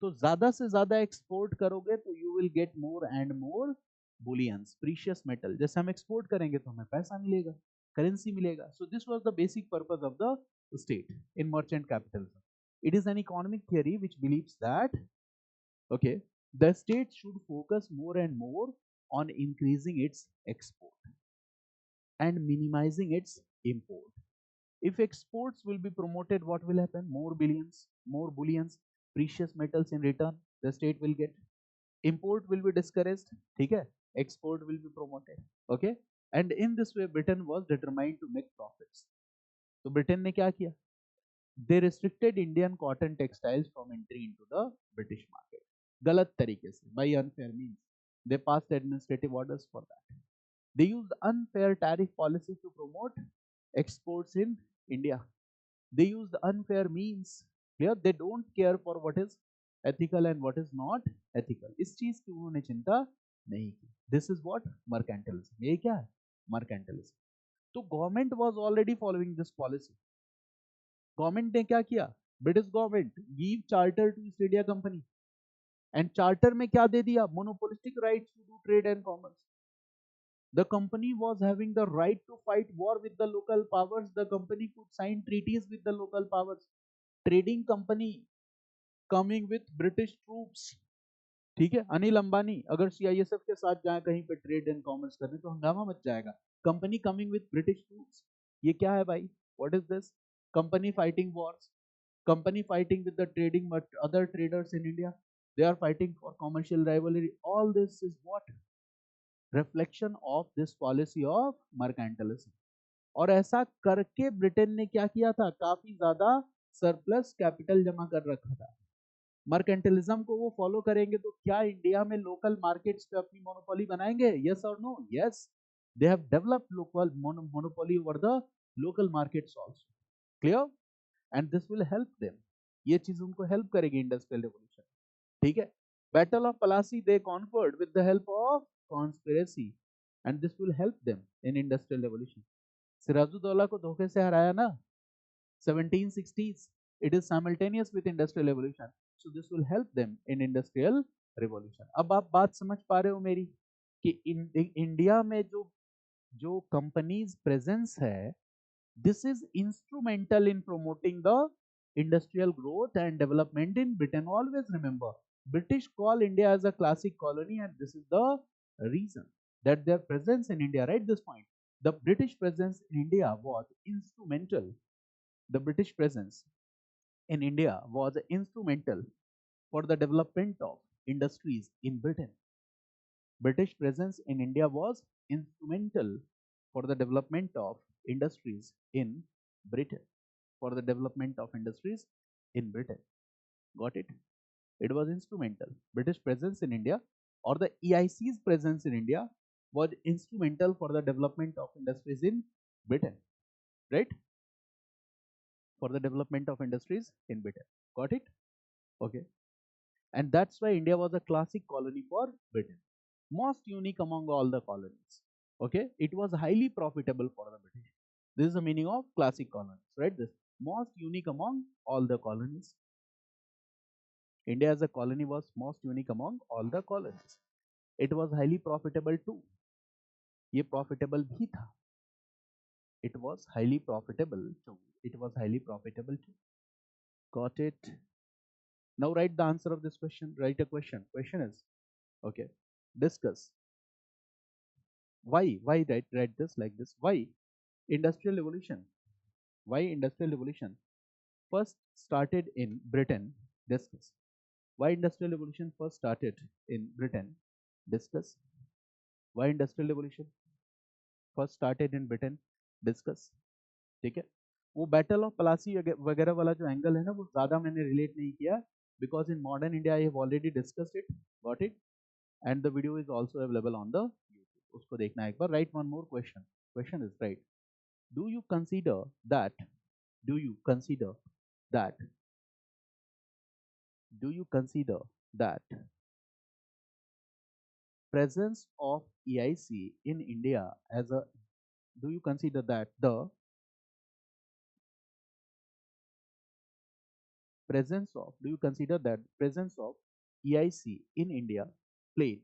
तो ज्यादा से ज्यादा एक्सपोर्ट करोगे तो you will get more and more bullions, precious metal. जैसे हम एक्सपोर्ट करेंगे तो हमें पैसा मिलेगा, करेंसी मिलेगा. So this was the basic purpose of the state in merchant capitalism. It is an economic theory which believes that, okay, the state should focus more and more on increasing its export. and minimizing its import. If exports will be promoted, what will happen? More billions, more bullions, precious metals in return the state will get. Import will be discouraged, ठीक है? Export will be promoted, okay? And in this way, Britain was determined to make profits. तो Britain ने क्या किया? They restricted Indian cotton textiles from entry into the British market. गलत तरीके से, by unfair means. They passed administrative orders for that. They used unfair tariff policy to promote exports in India. They used unfair means. Clear? They don't care for what is ethical and what is not ethical. इस चीज की उन्होंने चिंता नहीं की. This is what mercantilism. ये क्या है? Mercantilism. तो government was already following this policy. Government ने क्या किया? British government give charter to East India Company and charter में क्या दे दिया? Monopolistic rights to do trade and commerce. The company was having the right to fight war with the local powers. The company could sign treaties with the local powers. Trading company coming with British troops. ठीक है, अनिल अंबानी अगर CISF के साथ जाए कहीं पे trade and commerce करने तो हंगामा मच जाएगा. Company coming with British troops, ये क्या है भाई? What is this? Company fighting Wars, company fighting with the trading but other traders in India. They are fighting for commercial rivalry. All this is what? Reflection of this policy of mercantilism. और ऐसा करके Britain ने क्या किया था? काफी ज्यादा surplus capital जमा कर रखा था. मर्केंटलिज्म को वो फॉलो करेंगे तो क्या इंडिया में लोकल मार्केट्स पे अपनी मोनोपोली बनाएंगे? यस और no? Yes, they have developed local monopoly over the local markets also. Clear? And this will help them. ये चीज उनको हेल्प करेगी इंडस्ट्रियल रिवॉल्यूशन. ठीक है. Battle of Plassey they conferred with the help of conspiracy and this will help them in industrial revolution. Sirajuddaula को धोखे से हराया ना 1760s. It is simultaneous with industrial revolution, so this will help them in industrial revolution. अब आप बात समझ पा रहे हो मेरी कि इंडिया में जो जो कंपनीज प्रेजेंस है, this is instrumental in promoting the industrial growth and development in Britain. Always remember, British call India as a classic colony, and this is the reason that their presence in India, right? This point, the British presence in India was instrumental. The British presence in India was instrumental for the development of industries in Britain. British presence in India was instrumental for the development of industries in Britain. For the development of industries in Britain. Got it? It was instrumental. British presence in India or the EIC's presence in India was instrumental for the development of industries in Britain. Right? For the development of industries in Britain. Got it? Okay. And that's why India was a classic colony for Britain. Most unique among all the colonies. Okay. It was highly profitable for the British. This is the meaning of classic colonies, right? This most unique among all the colonies. India as a colony was most unique among all the colonies. It was highly profitable too. ये profitable भी था. It was highly profitable too. It was highly profitable too. Got it? Now write the answer of this question. Write a question. Question is, okay, discuss. Why? Why write this like this? Why industrial revolution? Why industrial revolution first started in Britain? Discuss. Why industrial revolution first started in Britain? Discuss. Why industrial revolution first started in Britain? Discuss. ठीक है. वो battle of Palasi वगैरह वाला जो angle है ना, वो ज्यादा मैंने रिलेट नहीं किया because in modern India I have already discussed it. Got it? And the video is also available on the YouTube. उसको देखना एक बार. Write one more question. Question is, right, do you consider that do you consider that do you consider that presence of EIC in India as a do you consider that the presence of do you consider that presence of EIC in India played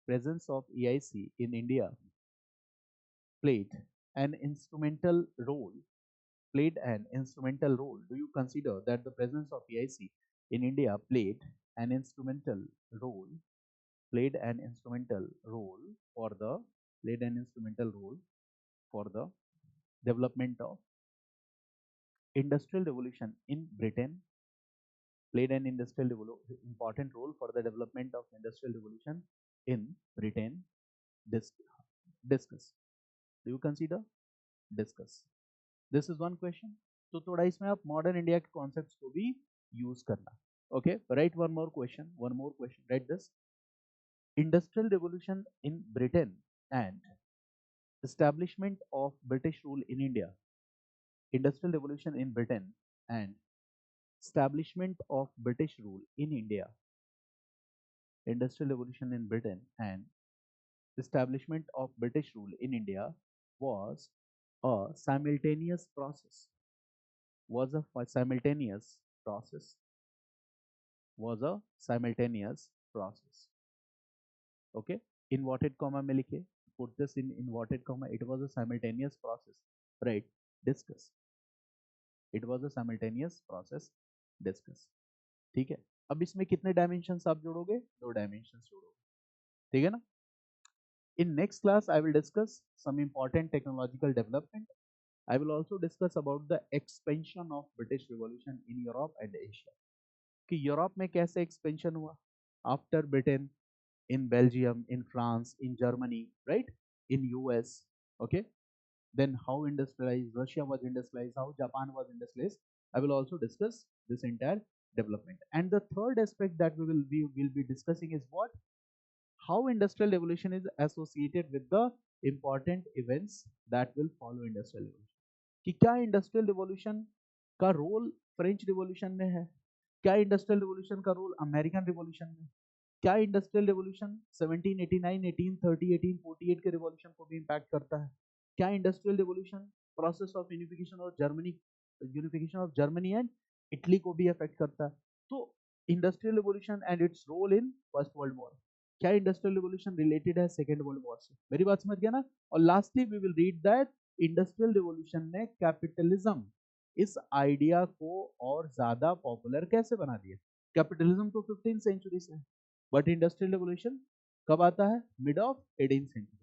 presence of EIC in India played an instrumental role played an instrumental role? Do you consider that the presence of EIC in India played an instrumental role for the played an instrumental role for the development of industrial revolution in Britain, played an important role for the development of industrial revolution in Britain. Dis- Discuss. Do you consider? Discuss. This is one question. तो थोड़ा इसमें आप modern India के concepts को भी use करना. Okay, write one more question. One more question. Write this. Industrial revolution in Britain and establishment of British rule in India. Industrial revolution in Britain and establishment of British rule in India. Industrial revolution in Britain and establishment of British rule in India was a simultaneous process. Was a simultaneous process. Was a simultaneous process. Okay. Inverted comma में लिखे. Put this in inverted comma. It was a simultaneous process. Right. Discuss. It was a simultaneous process. Discuss. ठीक है. अब इसमें कितने dimensions आप जोड़ोगे? 2 dimensions जोड़ोगे. ठीक है ना? In next class, I will discuss some important technological development. I will also discuss about the expansion of British Revolution in Europe and Asia. कि यूरोप में कैसे expansion हुआ after Britain, in Belgium, in France, in Germany, right? In US, okay? Then how industrialized Russia was industrialized, how Japan was industrialized. I will also discuss this entire development. And the third aspect that we will be discussing is what? How industrial revolution is associated with the important events that will follow industrial revolution. कि क्या industrial revolution का roll French revolution में है, क्या industrial revolution का role American revolution में, क्या industrial revolution 1789, 1830, 1848 के रिवॉल्यूशन को भी इंपैक्ट करता है, क्या industrial revolution process of unification of Germany and Italy को भी अफेक्ट करता है. तो industrial revolution and its role in first world war, क्या इंडस्ट्रियल रिवॉल्यूशन रिलेटेड है सेकेंड वर्ल्ड वॉर से. मेरी बात समझ गया ना? और lastly we will read that industrial revolution ने कैपिटलिज्म इस आइडिया को और ज्यादा पॉपुलर कैसे बना दिया. कैपिटलिज्म तो 15th सेंचुरी से है, बट इंडस्ट्रियल रिवॉल्यूशन कब आता है? Mid of 18th century.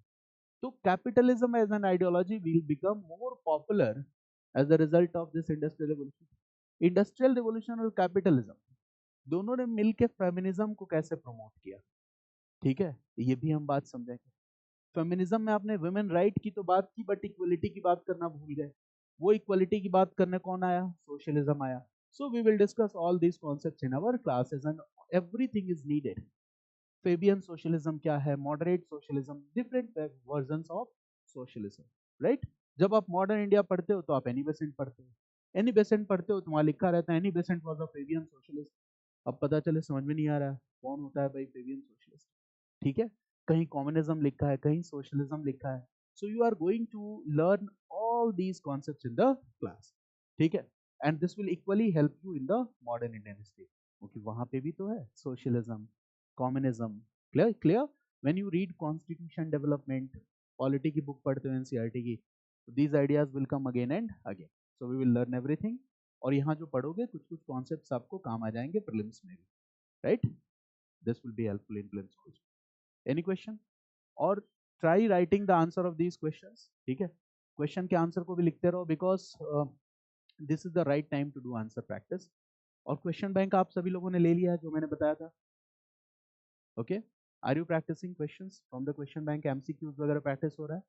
तो capitalism as an ideology will become more popular as the result of this industrial revolution. Industrial revolution और कैपिटलिज्म दोनों ने मिलकर फेमिनिज्म को कैसे प्रमोट किया. ठीक है, ये भी हम बात समझेंगे. फेमिनिज्म में आपने वुमेन राइट की तो बात की, बट इक्वलिटी की बात करना भूल गए. वो इक्वलिटी की बात करने कौन आया? सोशलिज्म आया. So we will discuss all these concepts in our classes and everything is needed. Fabian socialism क्या है, moderate socialism, different versions of socialism, right. जब आप मॉडर्न इंडिया पढ़ते हो तो आप एनी बेसेंट पढ़ते हो. एनी बेसेंट पढ़ते हो तो वहां लिखा रहता है Annie Besant was a Fabian socialist. अब पता चले समझ में नहीं आ रहा है कौन होता है भाई फेबियन सोशलिस्ट. ठीक है, कहीं कम्युनिज्म लिखा है, कहीं सोशलिज्म लिखा है. So you are going to learn all these concepts in the class. ठीक है, and this will equally help you in the modern Indian history, क्योंकि वहां पे भी तो है socialism, communism. Clear clear. When you read constitution development, polity की book पढ़ते हो एनसीईआरटी की, these ideas will come again and again. So we will learn everything. और यहाँ जो पढ़ोगे कुछ कुछ कॉन्सेप्ट्स आपको काम आ जाएंगे प्रीलिम्स में भी, right. This will be helpful in prelims also. Any question? और try writing the answer of these questions. ठीक है, क्वेश्चन के आंसर को भी लिखते रहो, because this is the right time to do answer practice. और क्वेश्चन बैंक आप सभी लोगों ने ले लिया है जो मैंने बताया था. Okay, are you practicing questions from the question bank? MCQs वगैरह प्रैक्टिस हो रहा है?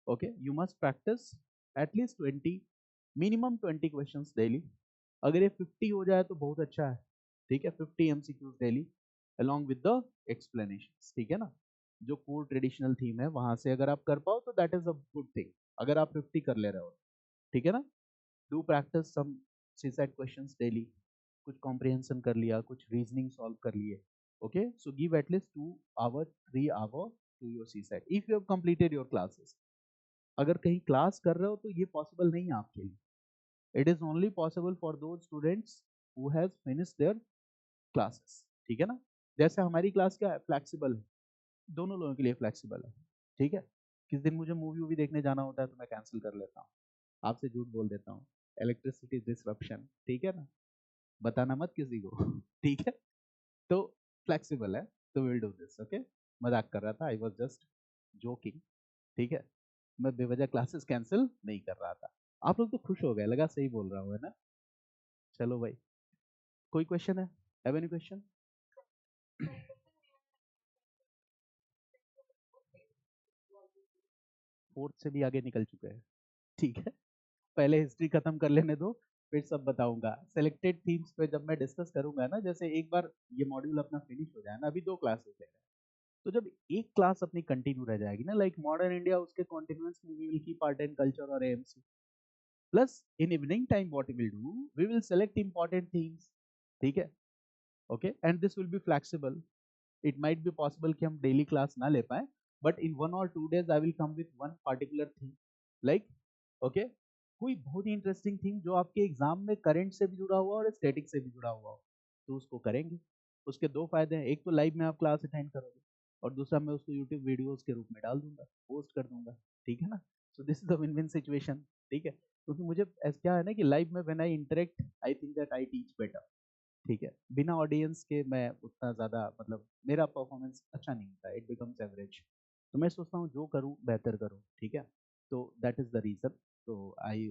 Okay, you must practice at least 20, minimum 20 questions daily. अगर ये 50 हो जाए तो बहुत अच्छा है. ठीक है, 50 MCQs daily along with the explanations. ठीक है ना, जो कोर ट्रेडिशनल थीम है वहां से अगर आप कर पाओ तो that is a good thing. अगर आप 50 कर ले रहे हो, ठीक है ना. Do practice some CSAT questions daily. कुछ कॉम्प्रिहेंशन कर लिया, कुछ रीजनिंग सॉल्व कर लिए. Okay, so give at least 2 hour 3 hour to your CSAT if you have completed your classes. अगर कहीं क्लास कर रहे हो तो ये पॉसिबल नहीं है आपके लिए. It is only possible for those students who has finished there classes. ठीक है ना. जैसे हमारी क्लास क्या है, फ्लेक्सिबल है, दोनों लोगों के लिए फ्लेक्सिबल है. ठीक है, किस दिन मुझे मूवी वूवी देखने जाना होता है तो मैं कैंसिल कर लेता हूँ, आपसे झूठ बोल देता हूँ. इलेक्ट्रिसिटी डिसरप्शन, ठीक है ना, बताना मत किसी को. ठीक है, तो फ्लेक्सिबल है, तो विल डू दिस. ओके, मजाक कर रहा था, आई वाज जस्ट जोकिंग. ठीक है, मैं बेवजह क्लासेस कैंसिल नहीं कर रहा था। आप लोग तो खुश हो गए, लगा सही बोल रहा हूँ, है ना? चलो भाई, कोई क्वेश्चन है? Have any question? फोर्थ से भी आगे निकल चुके हैं, ठीक है। पहले हिस्ट्री खत्म कर लेने दो, फिर सब बताऊंगा। सेलेक्टेड थीम्स पे जब मैं डिस्कस करूंगा ना, जैसे एक बार ये मॉड्यूल अपना फिनिश हो जाए ना, अभी 2 क्लासेस है, तो जब एक क्लास अपनी कंटिन्यू रह जाएगी ना, लाइक मॉडर्न इंडिया, उसके कॉन्टिन्यूएंस में we will keep art and culture और AMC, plus in evening time what we will do, we will select important themes, ठीक है, okay, and this will be flexible. It might be possible कि हम daily class ना ले पाए, but in 1 or 2 days I will come with one particular theme, like, okay, कोई बहुत ही interesting theme जो आपके एग्जाम में करंट से भी जुड़ा हुआ और स्टैटिक से भी जुड़ा हुआ हो, तो उसको करेंगे। उसके 2 फायदे हैं, एक तो लाइव में आप क्लास अटेंड करोगे, और दूसरा मैं उसको यूट्यूब वीडियोस के रूप में डाल दूंगा, पोस्ट कर दूंगा, ठीक है ना? So this is the win win situation, ठीक है, क्योंकि मुझे क्या है ना कि लाइव में when I interact, I think that I teach better, ठीक है, बिना ऑडियंस के मैं उतना ज़्यादा, मतलब मेरा परफॉर्मेंस अच्छा नहीं होता, इट बिकम्स एवरेज। तो मैं सोचता हूँ जो करूँ बेहतर करूँ, ठीक है, तो दैट इज़ द रीज़न। तो I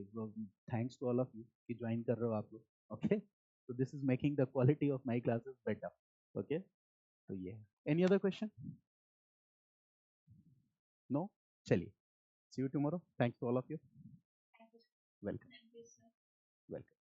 thanks to all of you कि ज्वाइन कर रहे हो आप लोग, ओके, तो this is making the quality of my classes better, okay, तो ये एनी अदर क्वेश्चन? नो, चलिए, see you tomorrow, thanks to all of you, welcome, welcome.